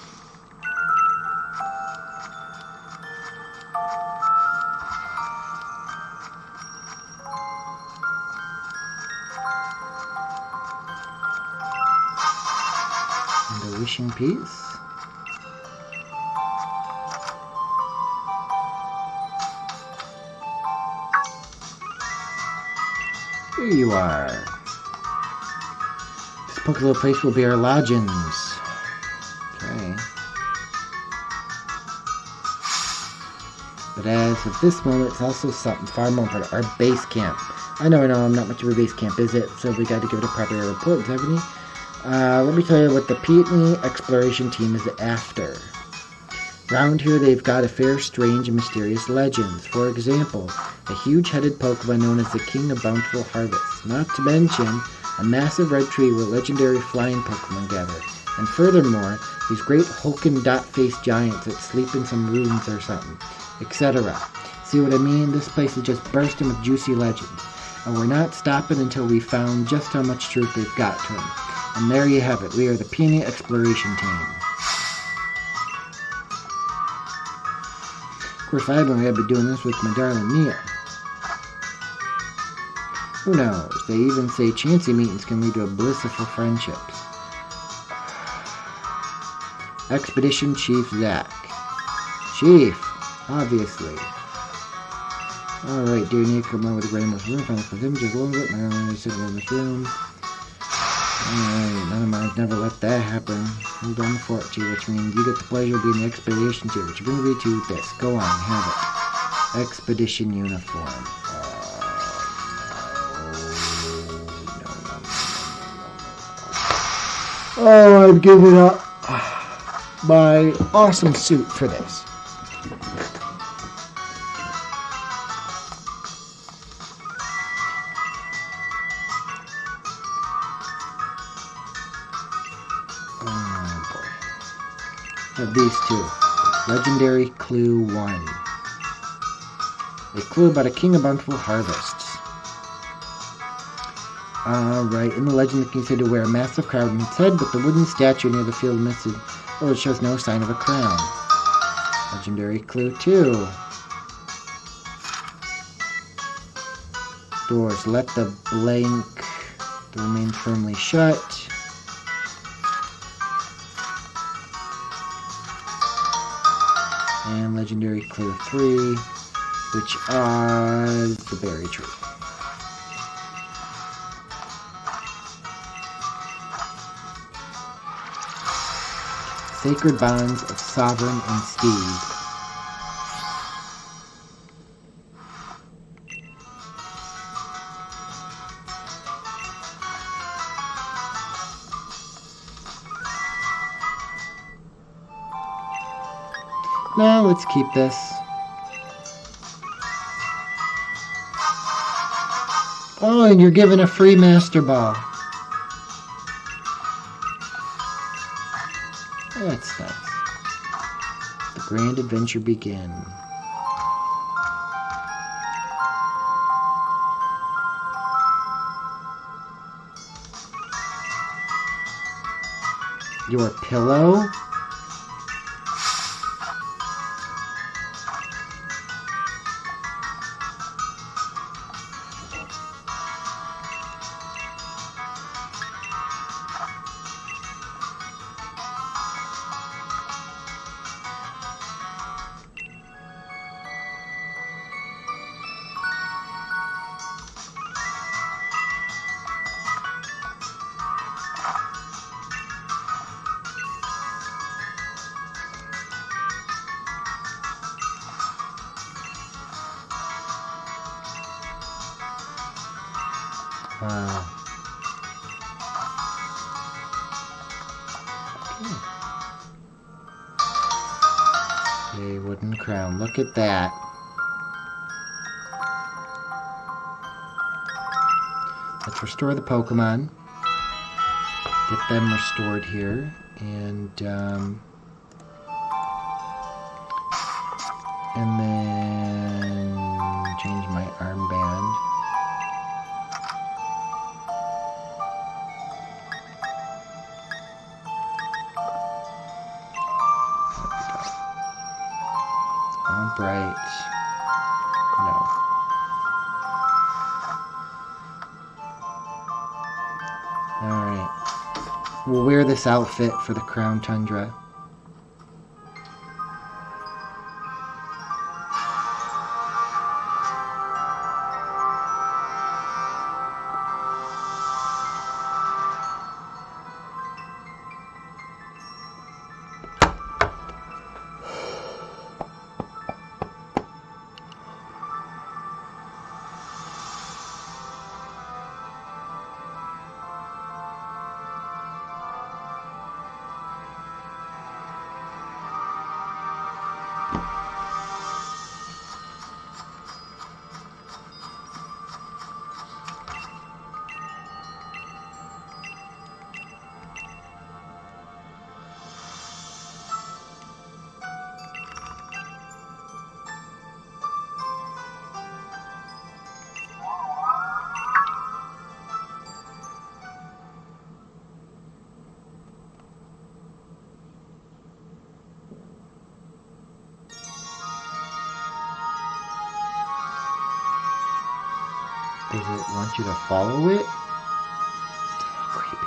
Speaker 2: And a wishing piece. Here you are. This little place will be our lodgings. Okay. But as of this moment, it's also something far more important. Our base camp. I know, I'm not much of a base camp, is it? So we got to give it a proper importance, haven't we? Let me tell you what the Peony exploration team is after. Round here, they've got a fair, strange, and mysterious legends. For example, a huge-headed Pokemon known as the King of Bountiful Harvest. Not to mention a massive red tree where legendary flying Pokemon gather. And furthermore, these great hulking dot-faced giants that sleep in some ruins or something, etc. See what I mean? This place is just bursting with juicy legends. And we're not stopping until we've found just how much truth they've got to them. And there you have it. We are the Peony Exploration Team. Of course, I'd be doing this with my darling Mia. Who knows? They even say chancy meetings can lead to blissful friendships. Expedition Chief Zach. Chief, Obviously. Alright, dear Nick, come on with the grandma's room. Find the images a little bit. My grandma said in this room. Alright, none of mine never let that happen. Hold on the fort to you, which means you get the pleasure of being the expedition chief, which brings me to this. Go on, have it. Expedition uniform. Oh, I've given up my awesome suit for this. Oh boy. Have these two. Legendary Clue 1. A clue about a king of bountiful harvests. Alright, in the legend the king said to wear a massive crown on his head, but the wooden statue near the field missing, oh, it shows no sign of a crown. Legendary Clue 2. Doors, let the blank remain firmly shut. And Legendary Clue 3, which is the berry tree. Sacred Bonds of Sovereign and Steed. Now let's keep this. Oh, and you're given a free Master Ball. That's nice. The grand adventure begin. Your pillow? Wow. Okay. A wooden crown. Look at that. Let's restore the Pokemon. Get them restored here. And then change my armband. Bright. No. Alright. We'll wear this outfit for the Crown Tundra. Does it want you to follow it? Creepy.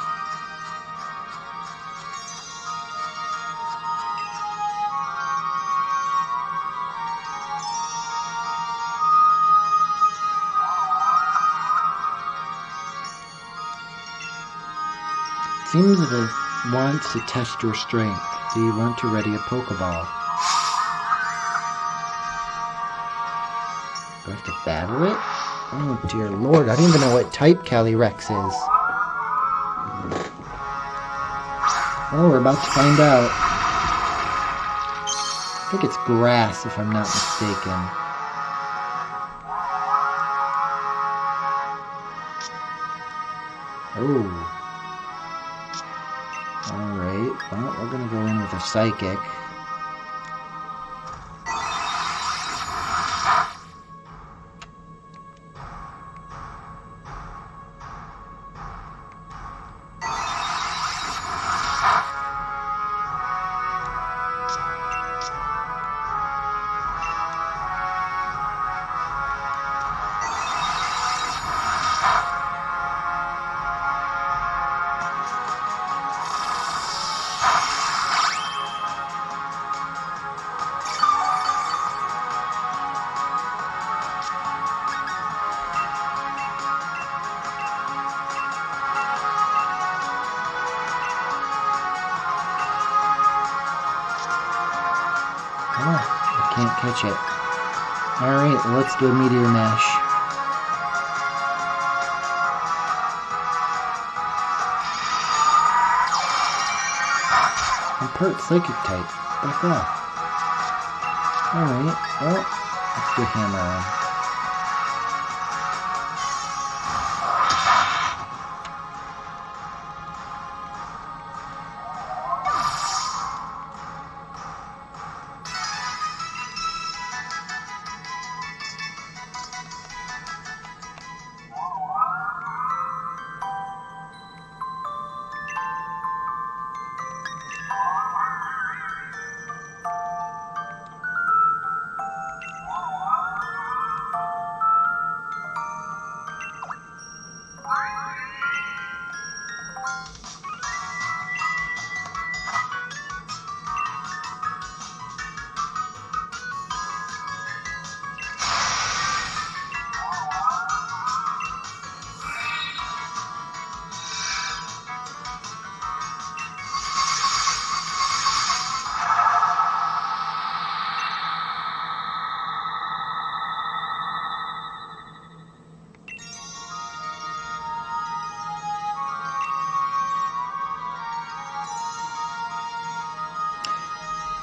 Speaker 2: Seems as if it wants to test your strength. Do you want to ready a Pokeball? Do I have to battle it? Oh dear lord, I don't even know what type Calyrex is. Oh, we're about to find out. I think it's grass, if I'm not mistaken. Oh. Alright, well, we're gonna go in with a Psychic. Oh, I can't catch it. Alright, well, let's do a Meteor Mash. I'm part Psychic type. Back off. Alright, well, let's do Hammer on.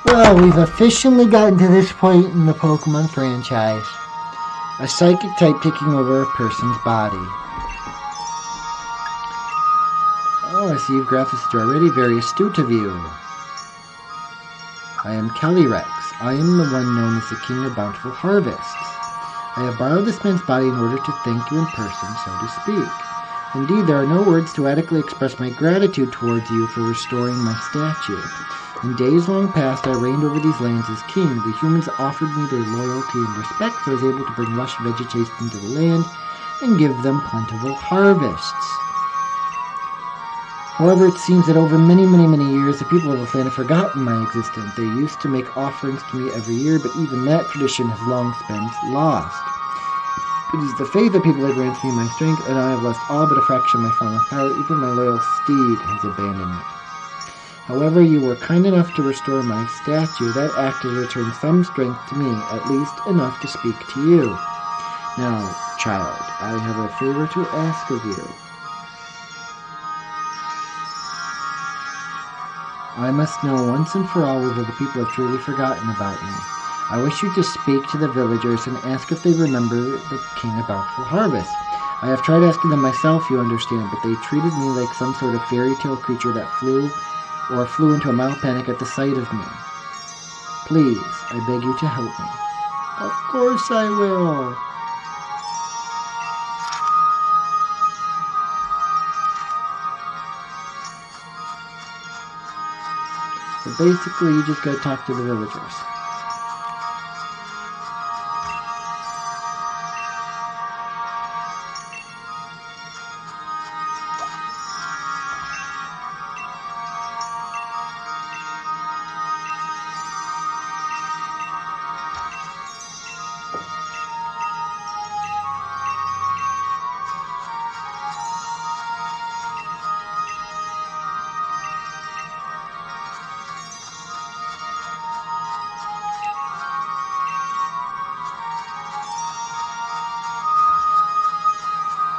Speaker 2: Well, we've officially gotten to this point in the Pokemon franchise. A Psychic type taking over a person's body. Oh, I see you've graphed this already. Very astute of you. I am Calyrex. I am the one known as the King of Bountiful Harvests. I have borrowed this man's body in order to thank you in person, so to speak. Indeed, there are no words to adequately express my gratitude towards you for restoring my statue. In days long past, I reigned over these lands as king. The humans offered me their loyalty and respect, so I was able to bring lush vegetation into the land and give them plentiful harvests. However, it seems that over many years, the people of this land have forgotten my existence. They used to make offerings to me every year, but even that tradition has long since lost. It is the faith that people that grants me my strength, and I have lost all but a fraction of my former power. Even my loyal steed has abandoned me. However, you were kind enough to restore my statue. That act has returned some strength to me, at least enough to speak to you. Now, child, I have a favor to ask of you. I must know once and for all whether the people have truly forgotten about me. I wish you to speak to the villagers and ask if they remember the King of Bountiful Harvest. I have tried asking them myself, you understand, but they treated me like some sort of fairy tale creature that flew into a mild panic at the sight of me. Please, I beg you to help me. Of course I will. So basically, you just gotta talk to the villagers.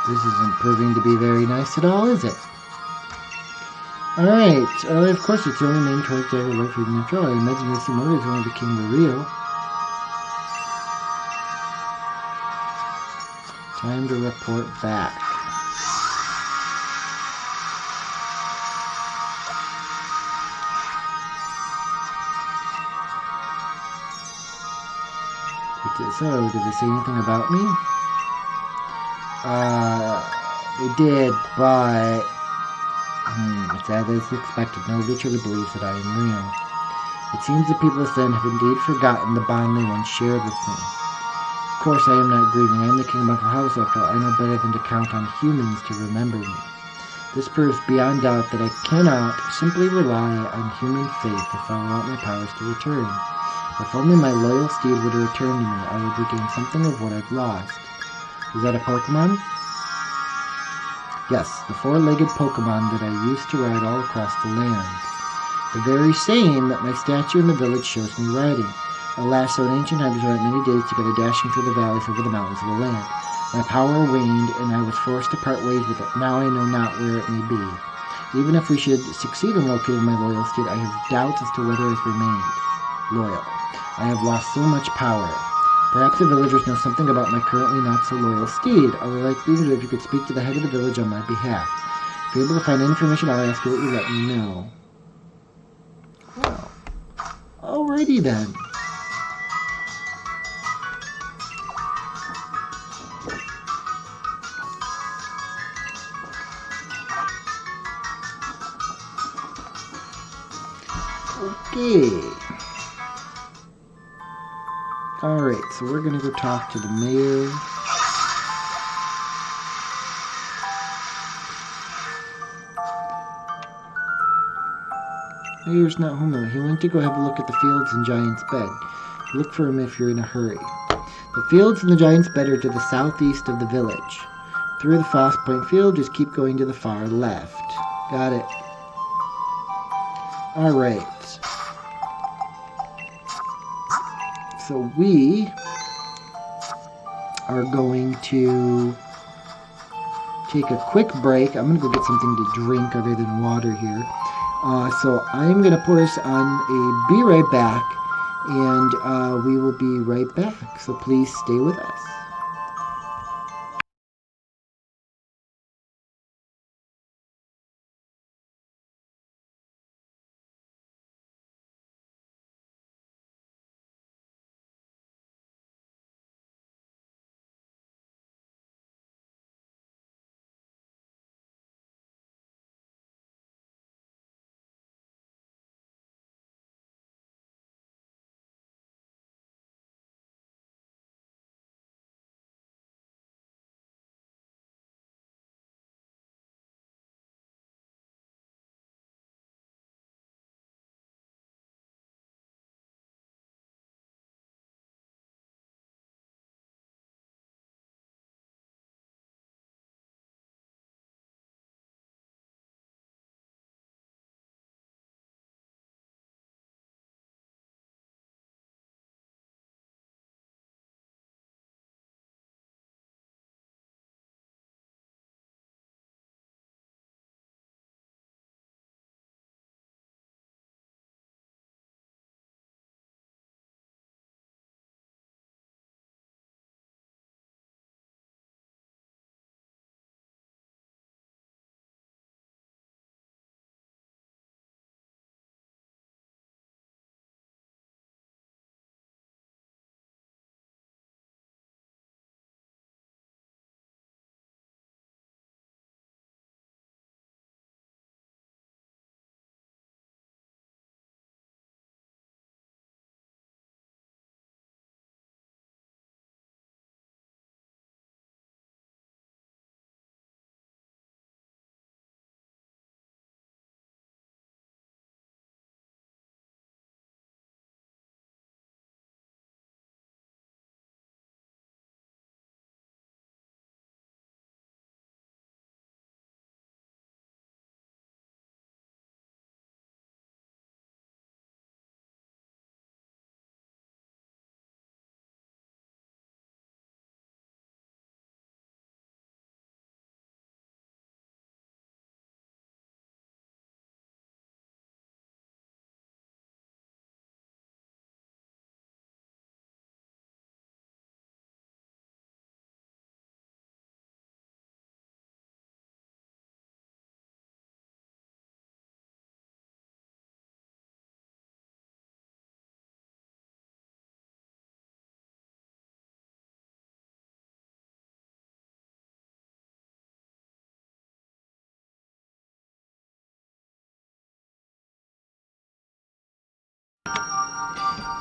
Speaker 2: This isn't proving to be very nice at all, is it? Alright, of course it's the only main choice to ever work for the control. I imagine this motives when it became real. Time to report back. So, did they say anything about me? They did, but it's as expected. Nobody truly believes that I am real. It seems the people of Sin have indeed forgotten the bond they once shared with me. Of course, I am not grieving. I am the king of my house, after all. I know better than to count on humans to remember me. This proves beyond doubt that I cannot simply rely on human faith if I want my powers to return. If only my loyal steed would return to me, I would regain something of what I've lost. Is that a Pokemon? Yes, the four-legged Pokemon that I used to ride all across the land. The very same that my statue in the village shows me riding. Alas, so in ancient times I went many days together dashing through the valleys over the mountains of the land. My power waned, and I was forced to part ways with it. Now I know not where it may be. Even if we should succeed in locating my loyal steed, I have doubts as to whether it has remained loyal. I have lost so much power. Perhaps the villagers know something about my currently not-so-loyal steed. I would like you if you could speak to the head of the village on my behalf. If you're able to find information, I'll ask you that you let me know. Well, alrighty then. Okay. Alright, so we're going to go talk to the mayor. Mayor's not home. He went to go have a look at the fields and Giant's Bed. Look for him if you're in a hurry. The fields and the Giant's Bed are to the southeast of the village. Through the Frost Point field, just keep going to the far left. Got it. Alright. So we are going to take a quick break. I'm going to go get something to drink other than water here. So I'm going to put us on a be right back, and we will be right back. So please stay with us.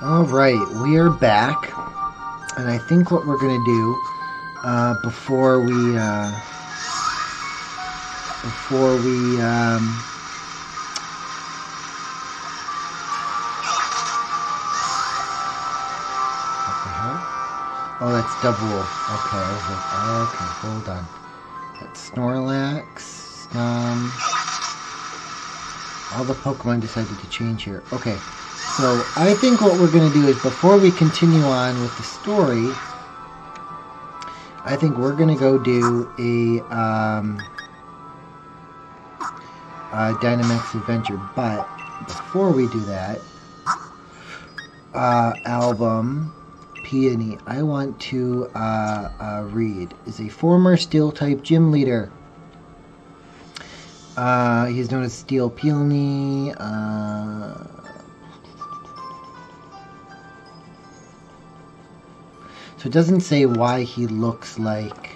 Speaker 2: Alright, we are back. And I think what we're going to do before we what the hell? Oh, that's double. Okay, I was like, okay, hold on. That's Snorlax. All the Pokemon decided to change here. Okay, so I think what we're going to do is before we continue on with the story, I think we're going to go do a Dynamax Adventure. But before we do that, album Peony, I want to read, is a former Steel-type gym leader. He's known as Steel Peony. So it doesn't say why he looks like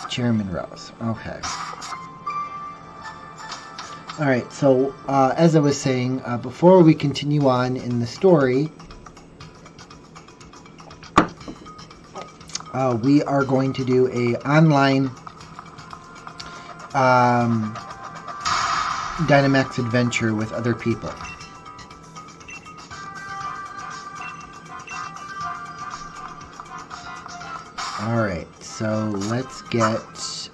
Speaker 2: Chairman Rose. Okay. Alright, so as I was saying, before we continue on in the story, we are going to do a online Dynamax adventure with other people. Alright, so let's get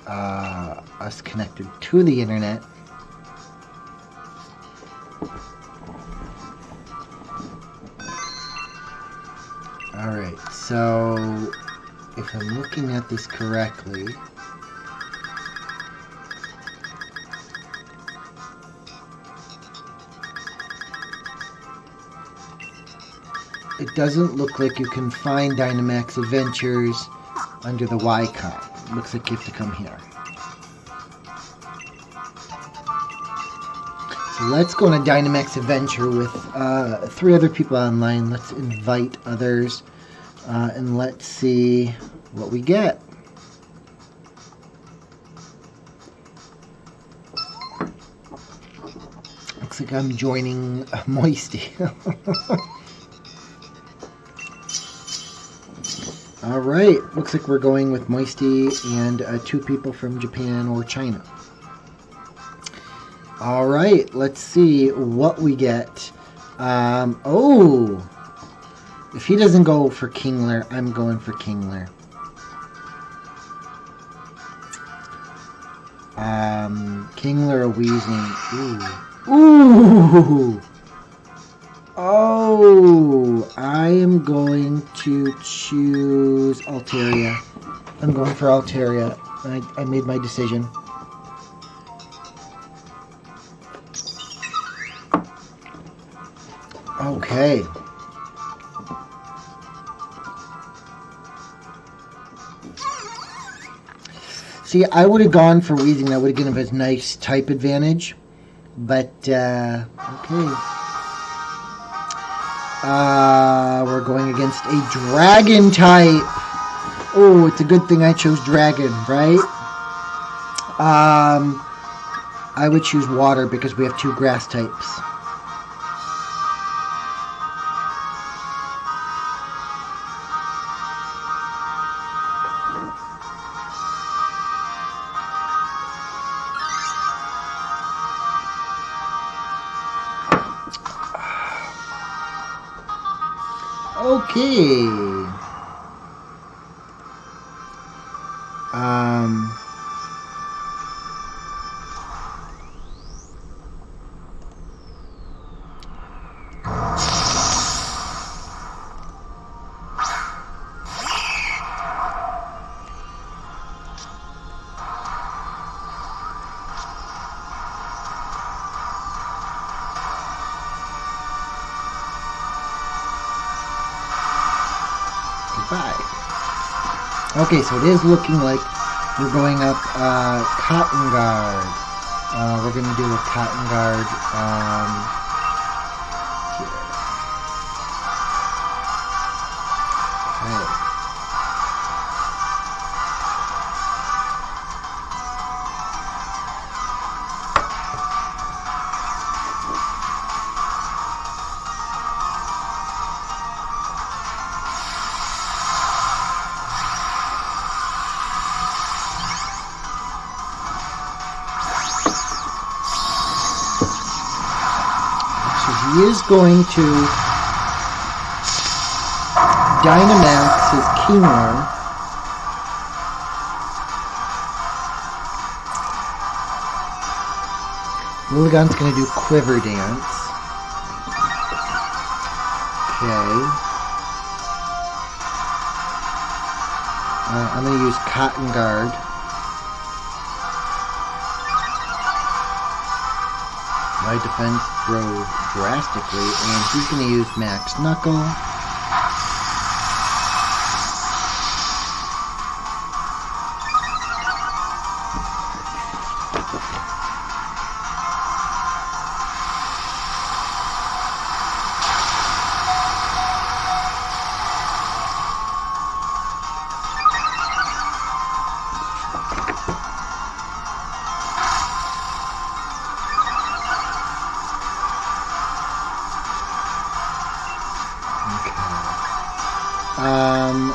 Speaker 2: us connected to the internet. Alright, so if I'm looking at this correctly, it doesn't look like you can find Dynamax Adventures under the Icon. Looks like you have to come here. So let's go on a Dynamax Adventure with 3 other people online. Let's invite others and let's see what we get. Looks like I'm joining Moisty. Alright, looks like we're going with Moisty and 2 people from Japan or China. Alright, let's see what we get. Oh! If he doesn't go for Kingler, I'm going for Kingler. Kingler or Weezing. Ooh! Ooh! Oh, I am going to choose Altaria. I'm going for Altaria. I made my decision. Okay. See, I would have gone for Weezing. That would have given us a nice type advantage. But, okay. We're going against a dragon type. Oh, it's a good thing I chose dragon, right? I would choose water because we have 2 grass types. Okay. Okay, so it is looking like we're going up Cotton Guard. We're going to do a Cotton Guard here. Okay. he is going to Dynamax his Kingler. Lilligon's going to do Quiver Dance. Okay. I'm going to use Cotton Guard. My defense grows drastically, and he's going to use Max Knuckle.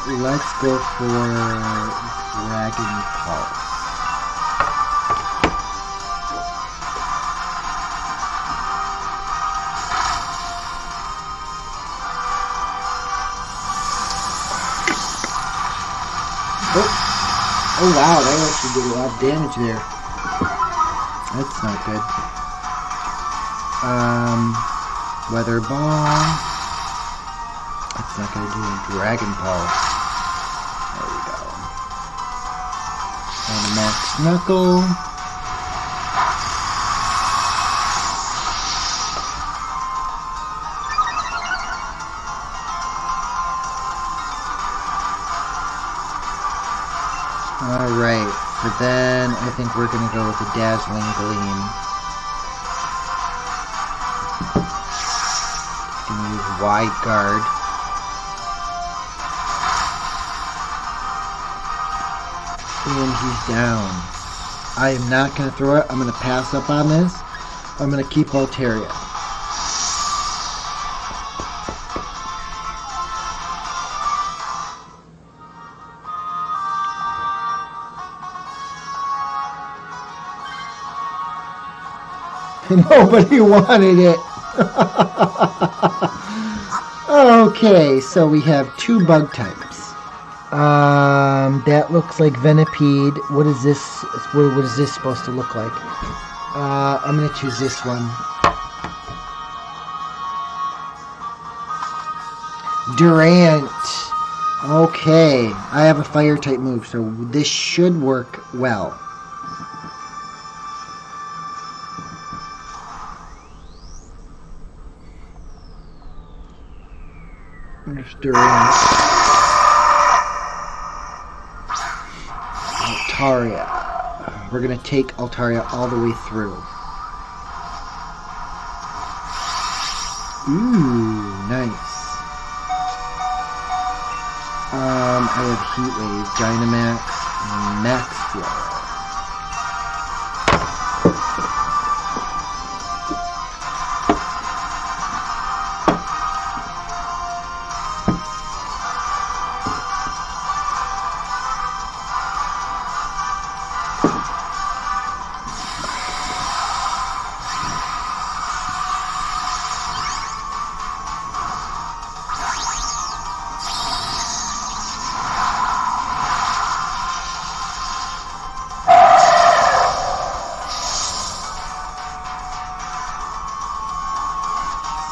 Speaker 2: Let's go for Dragon Pulse. Oh wow, that actually did a lot of damage there. That's not good. Weather Ball. That's not going to do a Dragon Pulse. There we go. And Max Knuckle. Alright, so then I think we're going to go with the Dazzling Gleam. Going to use Wide Guard. And he's down. I am not going to throw it. I'm going to pass up on this. I'm going to keep Altaria. Nobody wanted it. Okay, so we have two bug types. That looks like Venipede. What is this? What is this supposed to look like? I'm gonna choose this one. Durant. Okay, I have a fire type move, so this should work well. There's Durant. Altaria. We're going to take Altaria all the way through. Ooh, nice. I have Heat Wave, Dynamax, Max Flow.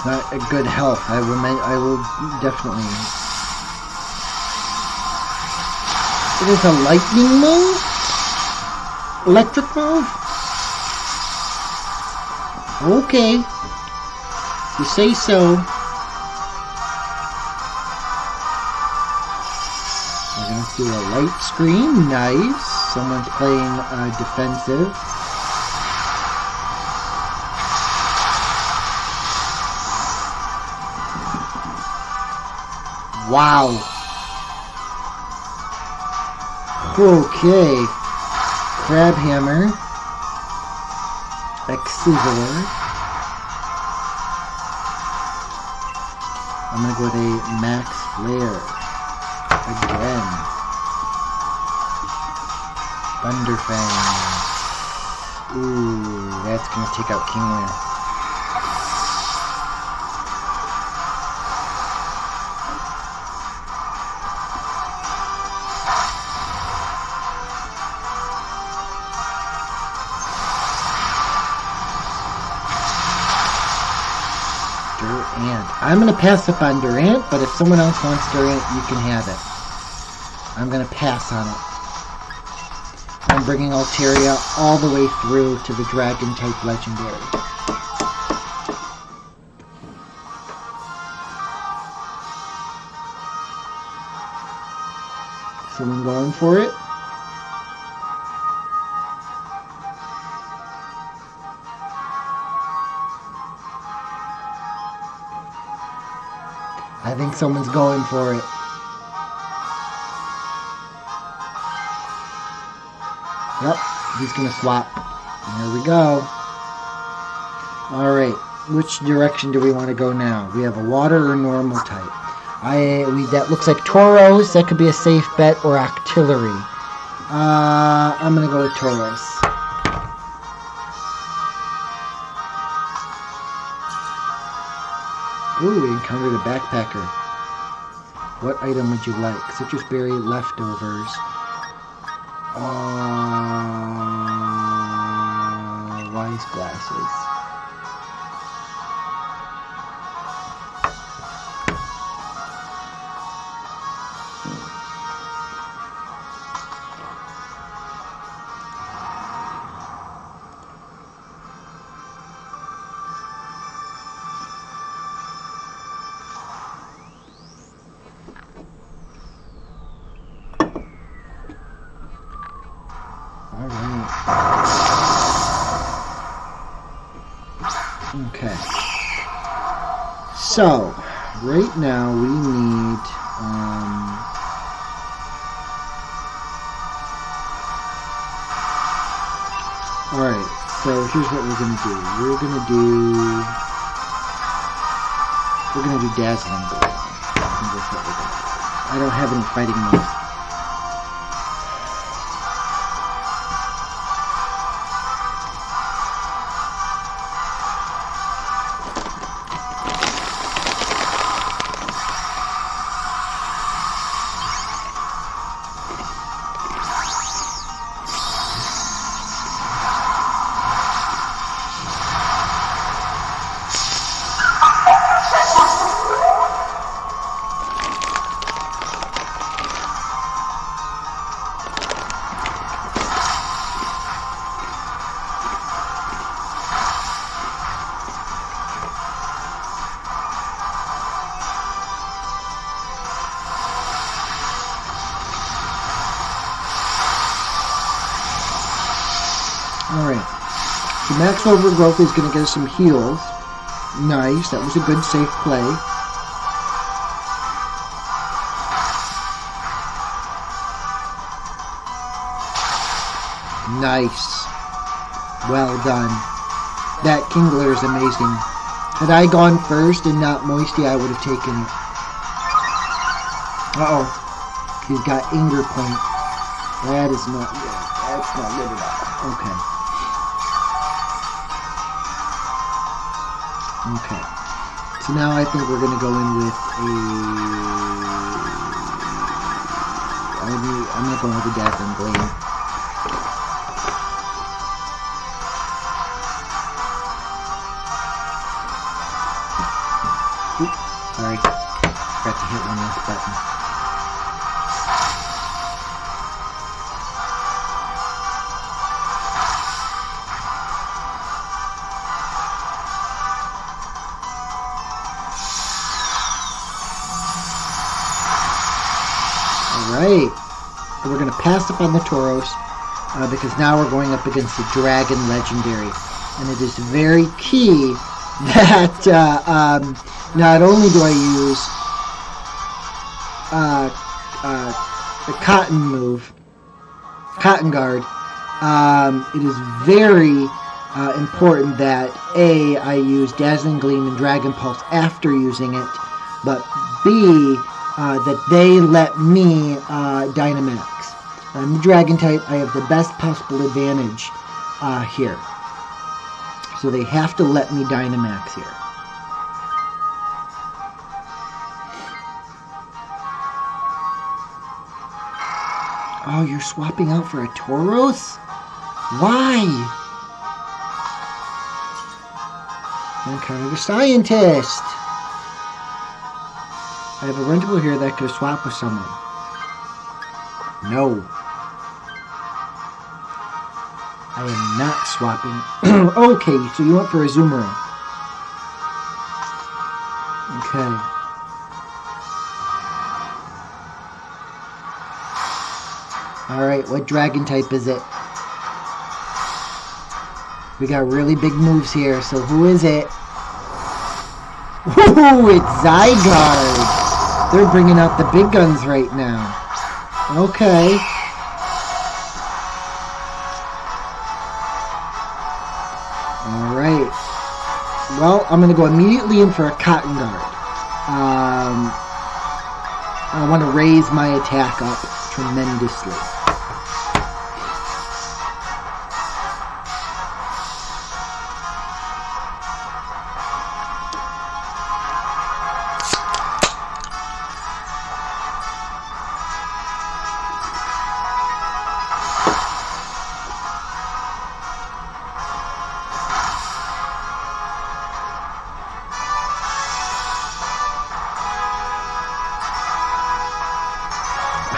Speaker 2: Not a good health. I will definitely. It is a lightning move? Electric move? Okay. You say so. We're going to do a light screen. Nice. Someone's playing defensive. Wow. Okay. Crab Hammer. Excizor. I'm going to go with a Max Flare. Again. Thunderfang. Ooh, that's going to take out Kingler. And I'm going to pass up on Durant, but if someone else wants Durant, you can have it. I'm going to pass on it. I'm bringing Altaria all the way through to the Dragon-type Legendary. Someone going for it? I think someone's going for it. Yep, he's going to swap. There we go. Alright, which direction do we want to go now? We have a water or normal type. That looks like Tauros. That could be a safe bet, or Octillery. I'm going to go with Tauros. Ooh, we encountered a backpacker. What item would you like? Citrus berry leftovers. Wise glasses. Okay. So, right now we need, alright, so here's what we're gonna do. We're gonna do Dazzling Gleam. I don't have any fighting moves. Alright, so Max Overgrowth is going to get us some heals. Nice, that was a good safe play. Nice. Well done. That Kingler is amazing. Had I gone first and not Moisty, I would have taken it. Uh-oh. He's got Anger Point. That is not good. That's not good at all. Okay. Okay. So now I think we're going to go in with a... I'm not going with a Dazzling Gleam. Oops, sorry. Forgot to hit one last button. Alright, so we're going to pass up on the Tauros because now we're going up against the Dragon Legendary. And it is very key that not only do I use the Cotton move, Cotton Guard, it is very important that A, I use Dazzling Gleam and Dragon Pulse after using it, but B, that they let me Dynamax. I'm the Dragon type. I have the best possible advantage here. So they have to let me Dynamax here. Oh, you're swapping out for a Tauros? Why? I encountered a Scientist. I have a rentable here that I could swap with someone. No. I am not swapping. Okay, so you went for a Zoomerang. Okay. Alright, what dragon type is it? We got really big moves here, so who is it? Ooh, it's Zygarde! They're bringing out the big guns right now. Okay. Alright. Well, I'm going to go immediately in for a Cotton Guard. I want to raise my attack up tremendously.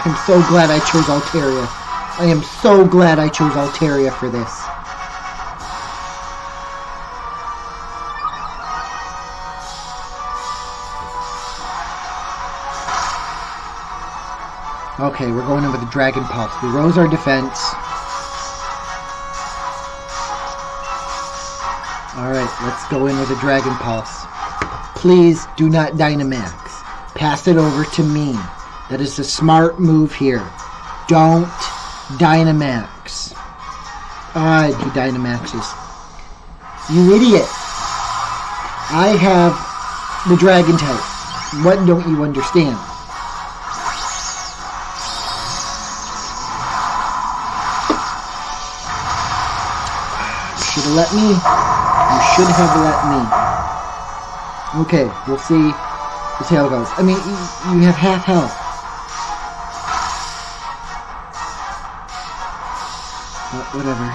Speaker 2: I'm so glad I chose Altaria. I am so glad I chose Altaria for this. Okay, we're going in with a Dragon Pulse. We rose our defense. Alright, let's go in with a Dragon Pulse. Please do not Dynamax. Pass it over to me. That is the smart move here. Don't Dynamax. Ah, he Dynamaxes. You idiot. I have the Dragon type. What don't you understand? You should have let me. You should have let me. Okay, we'll see. We'll see how it goes. I mean, you have half health. But whatever.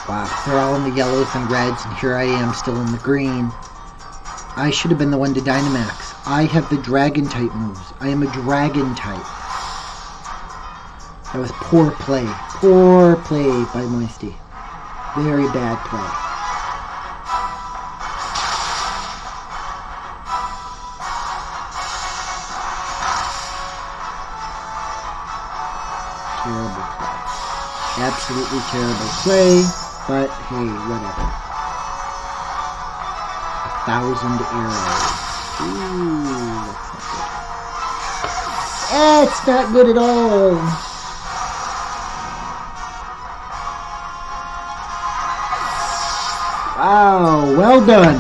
Speaker 2: Wow, they're all in the yellows and reds, and here I am still in the green. I should have been the one to Dynamax. I have the Dragon type moves. I am a Dragon type. That was poor play. Poor play by Moisty. Very bad play. Terrible play. Absolutely terrible play. But, hey, whatever. 1,000 arrows. Ooh, that's not good. It's not good at all. Wow, well done.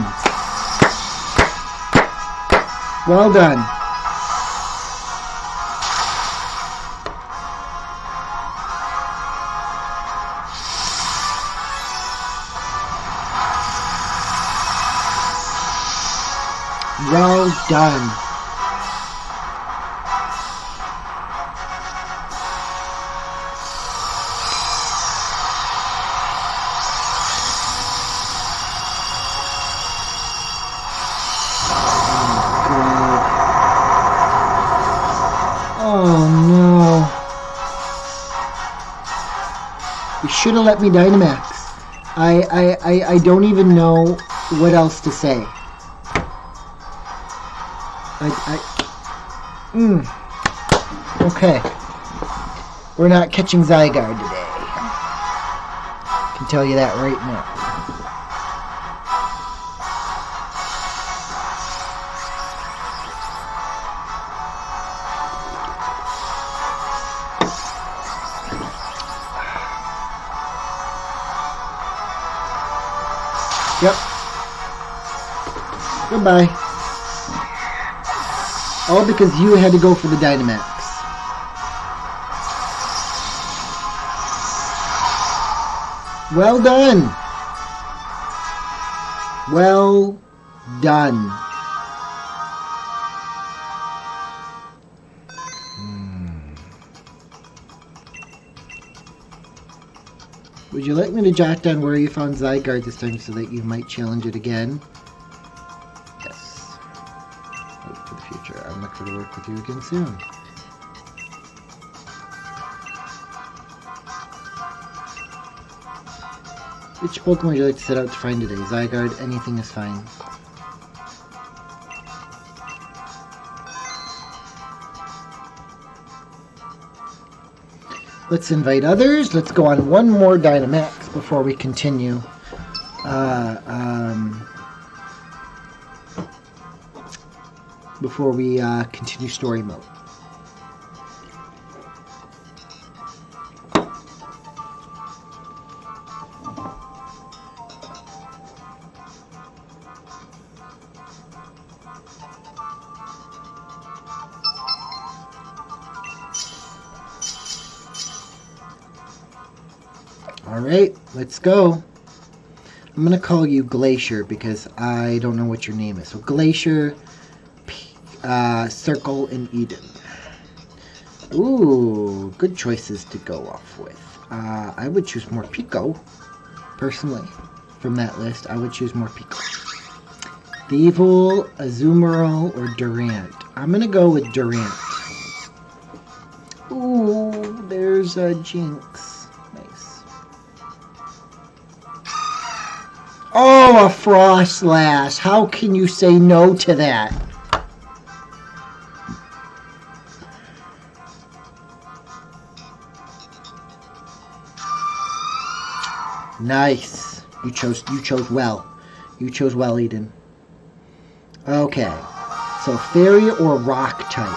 Speaker 2: Well done. Well done. Oh no. You should have let me Dynamax. I don't even know what else to say. Okay. We're not catching Zygarde today. I can tell you that right now. Yep. Goodbye. All because you had to go for the Dynamax. Well done. Well done. Would you like me to jot down where you found Zygarde this time so that you might challenge it again? Yes. Hope for the future. I look forward to work with you again soon. Which Pokemon would you like to set out to find today? Zygarde, anything is fine. Let's invite others. Let's go on one more Dynamax before we continue. Before we continue story mode. Alright, let's go. I'm going to call you Glacier because I don't know what your name is. So Glacier, Circle, and Eden. Ooh, good choices to go off with. I would choose Morpeko, personally. From that list, I would choose Morpeko. Thievul, Azumarill, or Durant. I'm going to go with Durant. Ooh, there's a Jinx. Nice. Oh, a Frostlass. How can you say no to that? Nice. You chose well. You chose well, Eden. Okay. So fairy or rock type.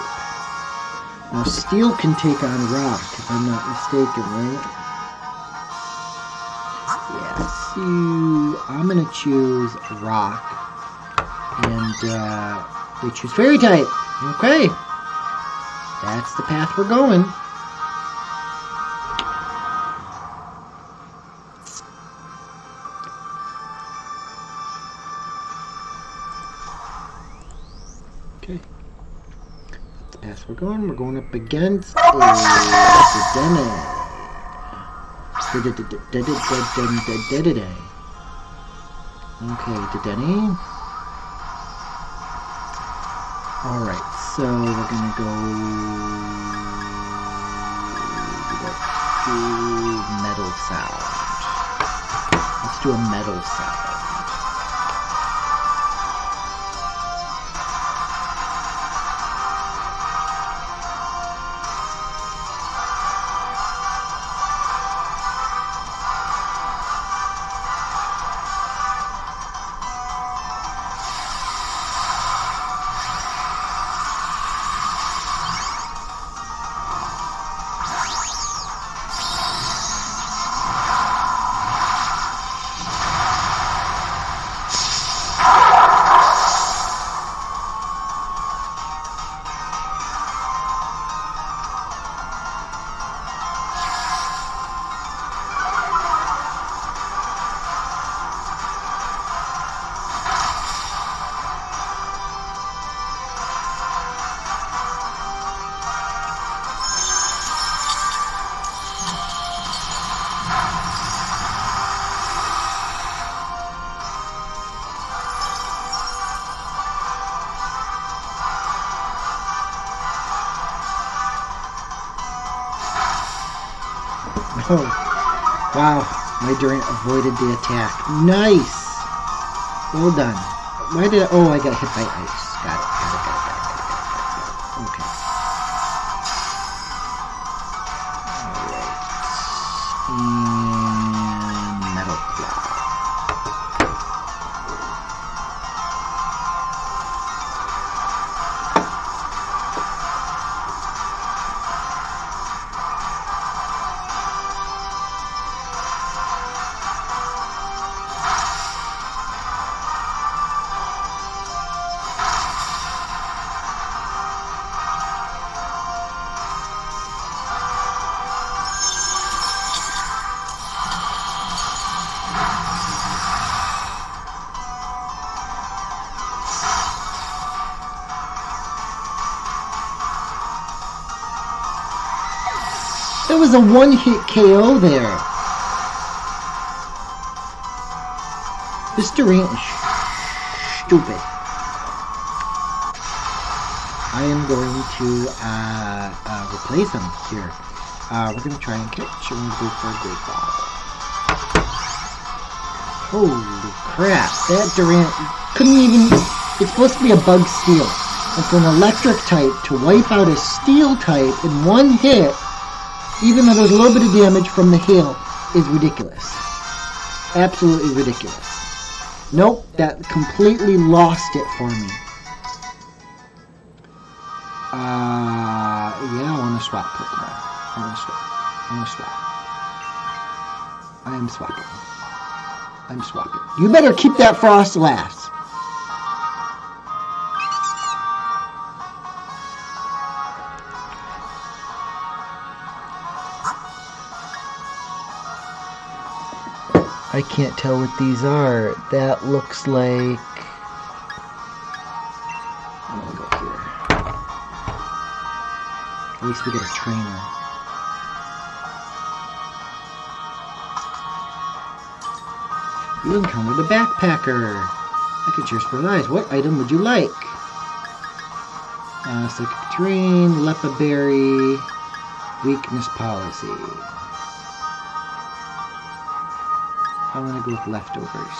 Speaker 2: Now steel can take on rock, if I'm not mistaken, right? Yes. I'm gonna choose rock. And we choose fairy type. Okay. That's the path we're going. Okay. That's the path we're going. We're going up against a Dedenne. Okay, Dedenne. Alright, so we're gonna go do metal sound. Let's do a metal sound. Oh, wow, my Durant avoided the attack. Nice! Well done. Why did I... Oh, I got hit by ice. Got it. Okay. Alright. And Metal Claw. That was a one-hit KO there. This Durant is stupid. I am going to replace him here. We're going to try and catch. I'm going to go for a great ball. Holy crap. That Durant couldn't even... It's supposed to be a bug steel. And for an electric type to wipe out a steel type in one hit, even though there's a little bit of damage from the hail, is ridiculous. Absolutely ridiculous. Nope, that completely lost it for me. Yeah, I want to swap Pokemon. I want to swap. I am swapping. I'm swapping. You better keep that Frostlass. I can't tell what these are. That looks like... I'm gonna go here. At least we get a trainer. You encountered a backpacker. I could cheers for eyes. What item would you like? Psychic Terrain, Lepaberry, Weakness Policy. I'm going to go with leftovers.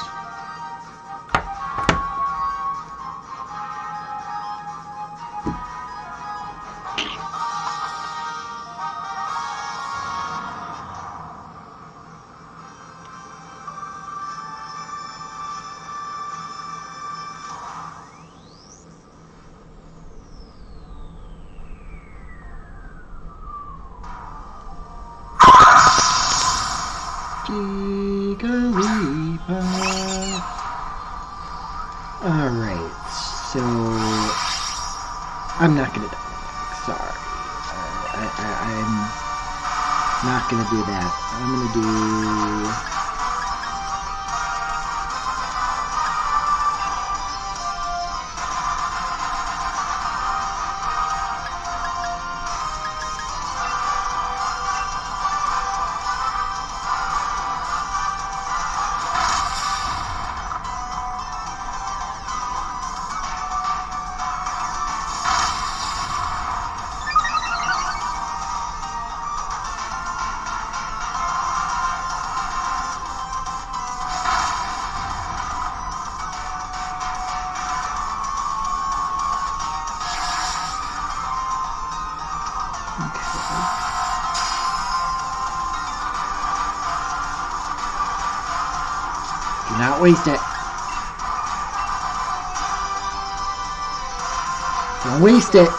Speaker 2: Alright, so I'm not gonna die. Sorry. I'm not gonna do that. I'm gonna do... Do not waste it. Don't waste it.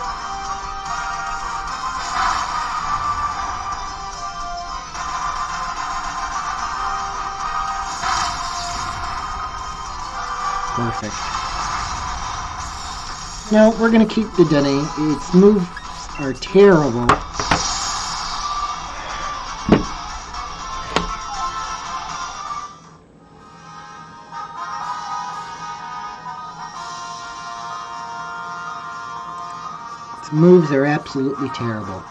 Speaker 2: Perfect. No, we're going to keep the Denny. Its moves are terrible. Its moves are absolutely terrible.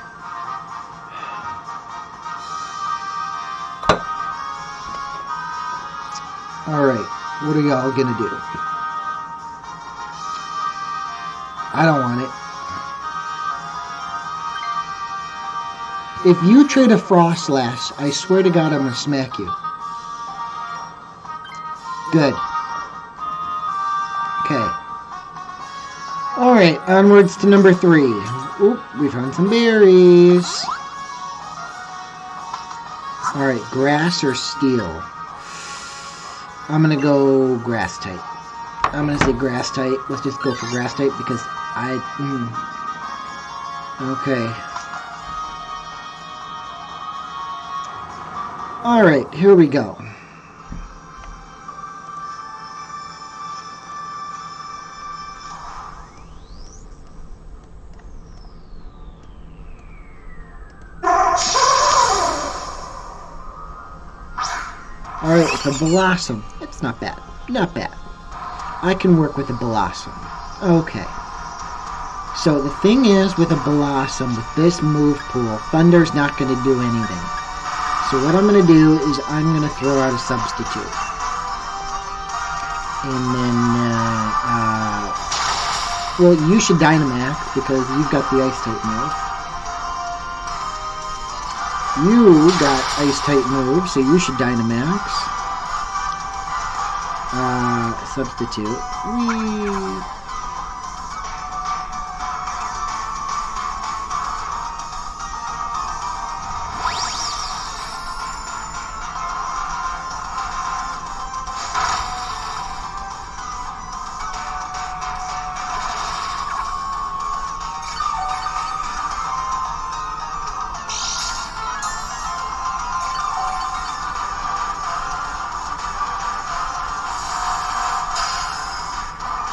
Speaker 2: Alright, what are y'all gonna do? I don't want it. If you trade a Frostlass, I swear to God I'm gonna smack you. Good. Okay. Alright, onwards to number 3. Oop, we found some berries. Alright, grass or steel? I'm gonna go grass type. I'm gonna say grass type. Let's just go for grass type because okay. Alright, here we go. Alright, it's a Blossom. It's not bad. Not bad. I can work with a Blossom. Okay. So the thing is with a Blossom, with this move pool, Thunder's not going to do anything. So what I'm going to do is I'm going to throw out a substitute. And then, well, you should Dynamax because you've got the Ice-type move. You got Ice-type move, so you should Dynamax. Substitute. Whee!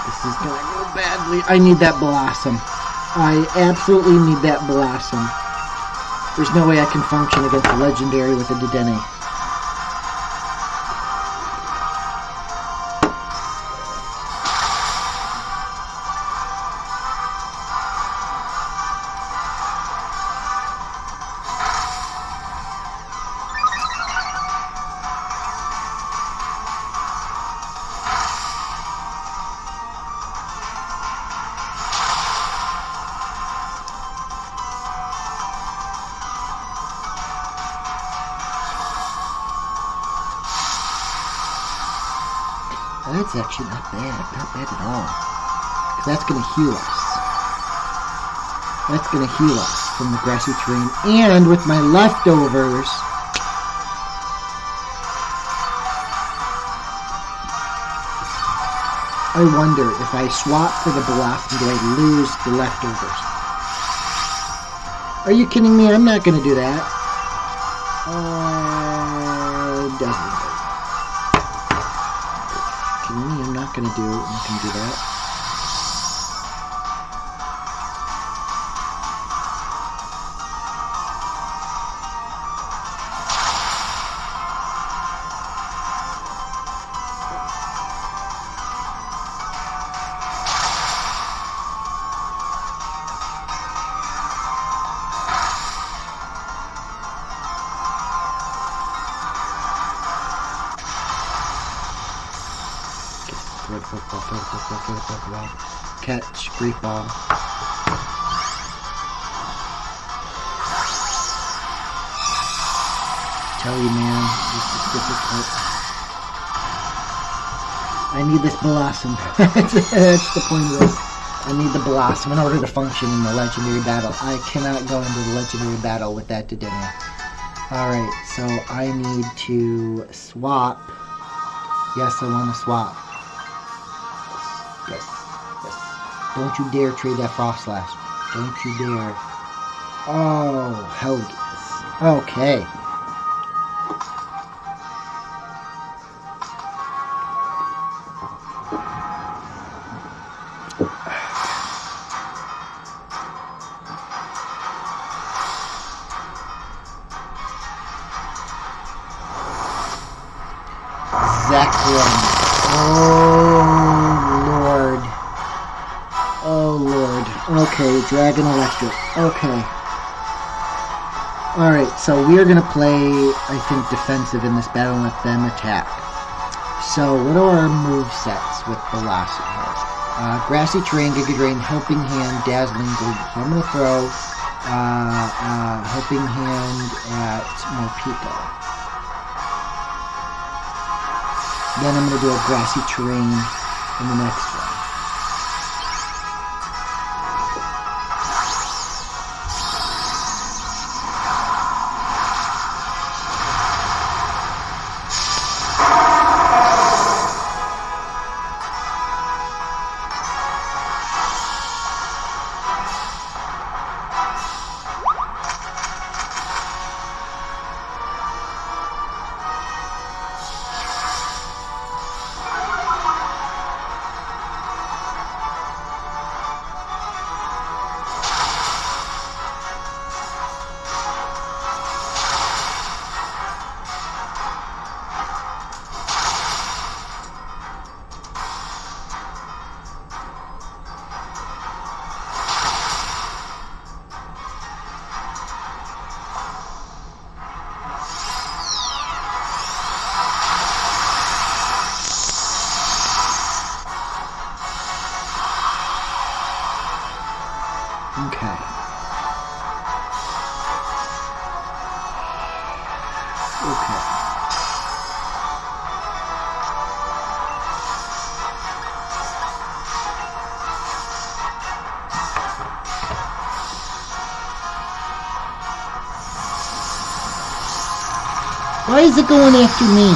Speaker 2: This is gonna go badly. I need that Blossom. I absolutely need that Blossom. There's no way I can function against a Legendary with a Dedenne. That's actually not bad at all. 'Cause that's going to heal us. That's going to heal us from the grassy terrain. And with my leftovers, I wonder if I swap for the Blossom, do I lose the leftovers? Are you kidding me? I'm not going to do that. Doesn't. Me, I'm not going to do that. Football. Catch, brief ball. Tell you, man, this is difficult. I need this Blossom. That's the point of it. I need the Blossom in order to function in the Legendary battle. I cannot go into the Legendary battle with that Dedenne. Alright, so I need to swap. Yes, I want to swap. Yes. Don't you dare trade that Frost Slash. Don't you dare. Oh, hell yes. Okay. Okay, Dragon Electric. Okay. Alright, so we are going to play, I think, defensive in this battle and let them attack. So, what are our movesets with Velocity here? Grassy Terrain, Giga Drain, Helping Hand, Dazzling Gleam. So I'm going to throw Helping Hand at Morpeko. Then I'm going to do a Grassy Terrain in the next one. Okay. Okay. Why is it going after me?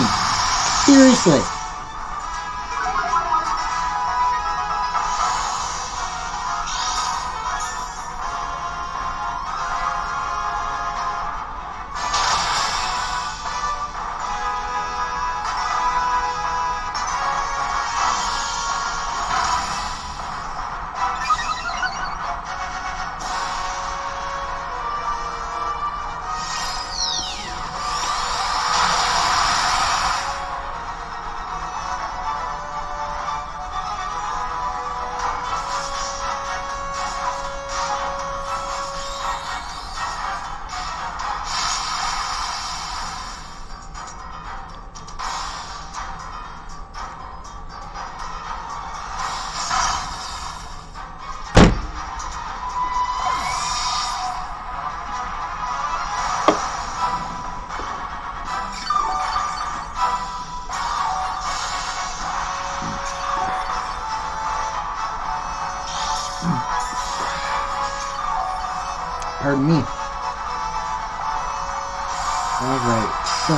Speaker 2: Seriously. Pardon me. Alright, so...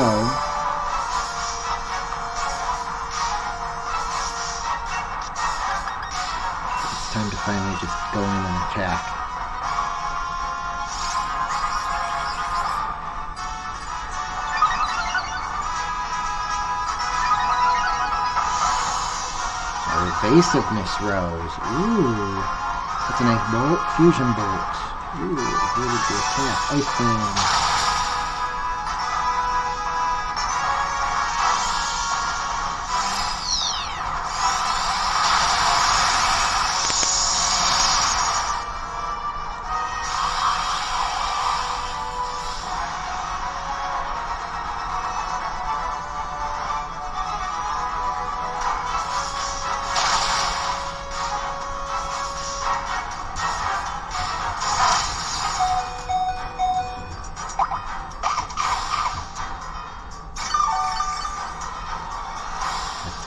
Speaker 2: it's time to finally just go in and attack. Our evasiveness rose. Ooh. That's a nice bolt. Fusion bolt. Ooh, really good attack. Ice Beam.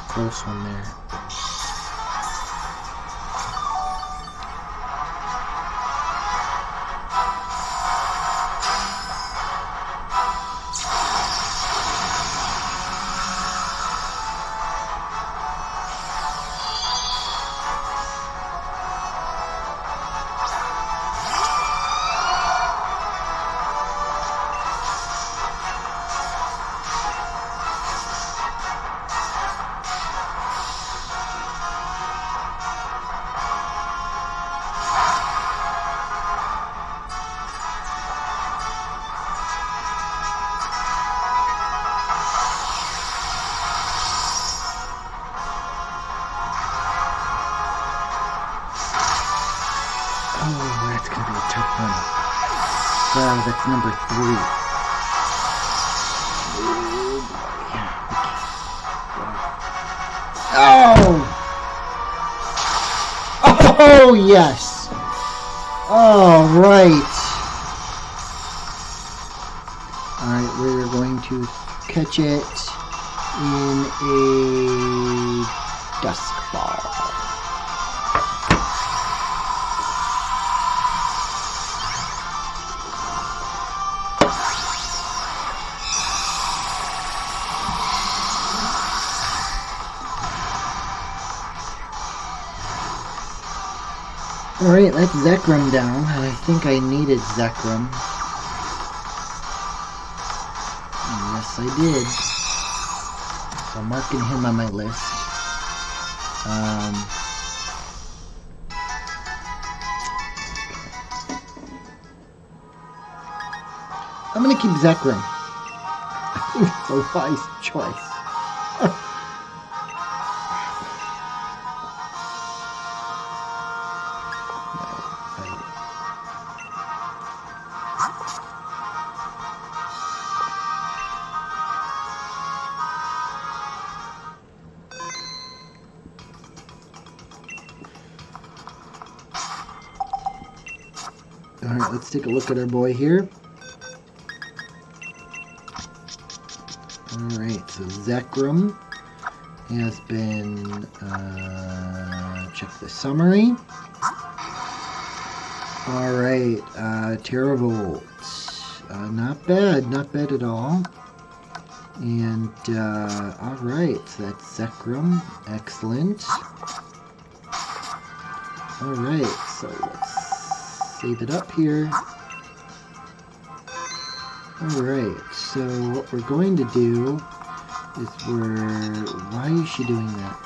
Speaker 2: Close one there. Oh, that's gonna be a tough one. Wow, that's number 3. Oh! Oh, yes! All right. Alright, we're going to catch it in a dusk ball. Alright, that's Zekrom down. I think I needed Zekrom. Yes, I did. So I'm marking him on my list. I'm going to keep Zekrom. I think it's a wise choice. Alright, let's take a look at our boy here. Alright, so Zekrom has been, check the summary. Alright, Terravolt. Not bad at all. And, alright, so that's Zekrom. Excellent. Alright, so let's save it up here. Alright, so what we're going to do is why is she doing that?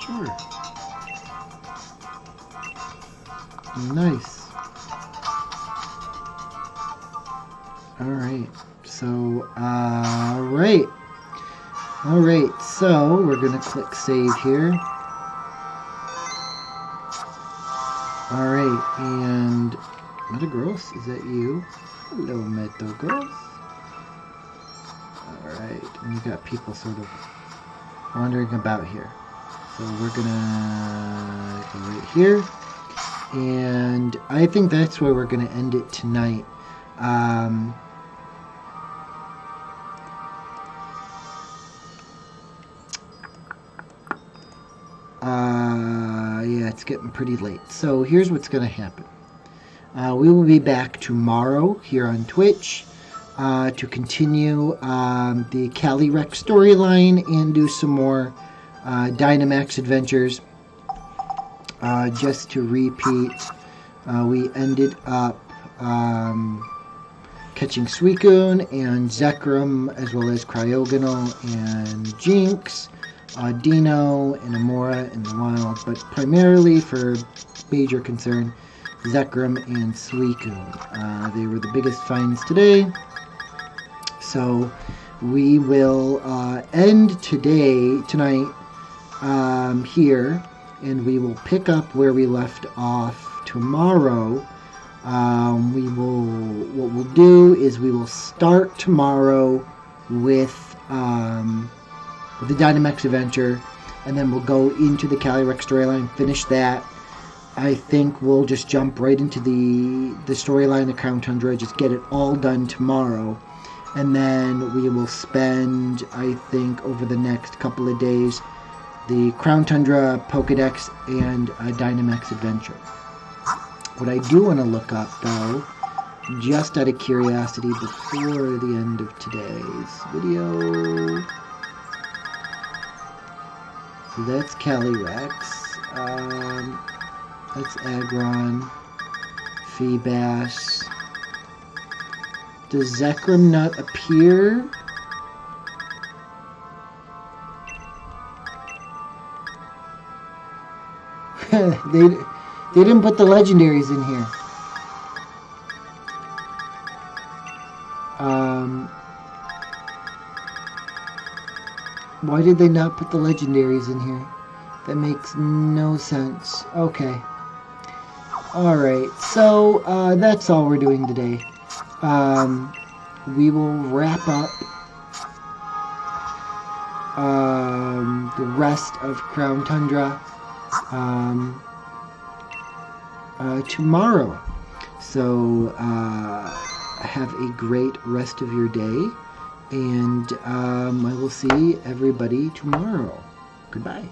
Speaker 2: Sure. Nice. Alright, so, Alright, so we're gonna click save here. Alright, and Metagross, is that you? Hello, Metagross. Alright, and you got people sort of wandering about here. So we're gonna go right here. And I think that's where we're gonna end it tonight. Yeah, it's getting pretty late. So here's what's going to happen. We will be back tomorrow here on Twitch to continue the Calyrex storyline and do some more Dynamax adventures. Just to repeat, we ended up catching Suicune and Zekrom, as well as Cryogonal and Jinx. Dino and Amora in the wild, but primarily for major concern, Zekrom and Suicune. They were the biggest finds today. So we will end tonight here, and we will pick up where we left off tomorrow. What we'll do is we will start tomorrow with the Dynamax adventure, and then we'll go into the Calyrex storyline, finish that. I think we'll just jump right into the storyline of Crown Tundra, just get it all done tomorrow, and then we will spend, I think, over the next couple of days, the Crown Tundra, Pokedex, and Dynamax adventure. What I do want to look up, though, just out of curiosity before the end of today's video... So that's Calyrex, that's Aggron, Feebas. Does Zekrom not appear? they didn't put the legendaries in here. Why did they not put the legendaries in here? That makes no sense. Okay. Alright, so that's all we're doing today. We will wrap up the rest of Crown Tundra tomorrow. So have a great rest of your day. And I will see everybody tomorrow. Goodbye.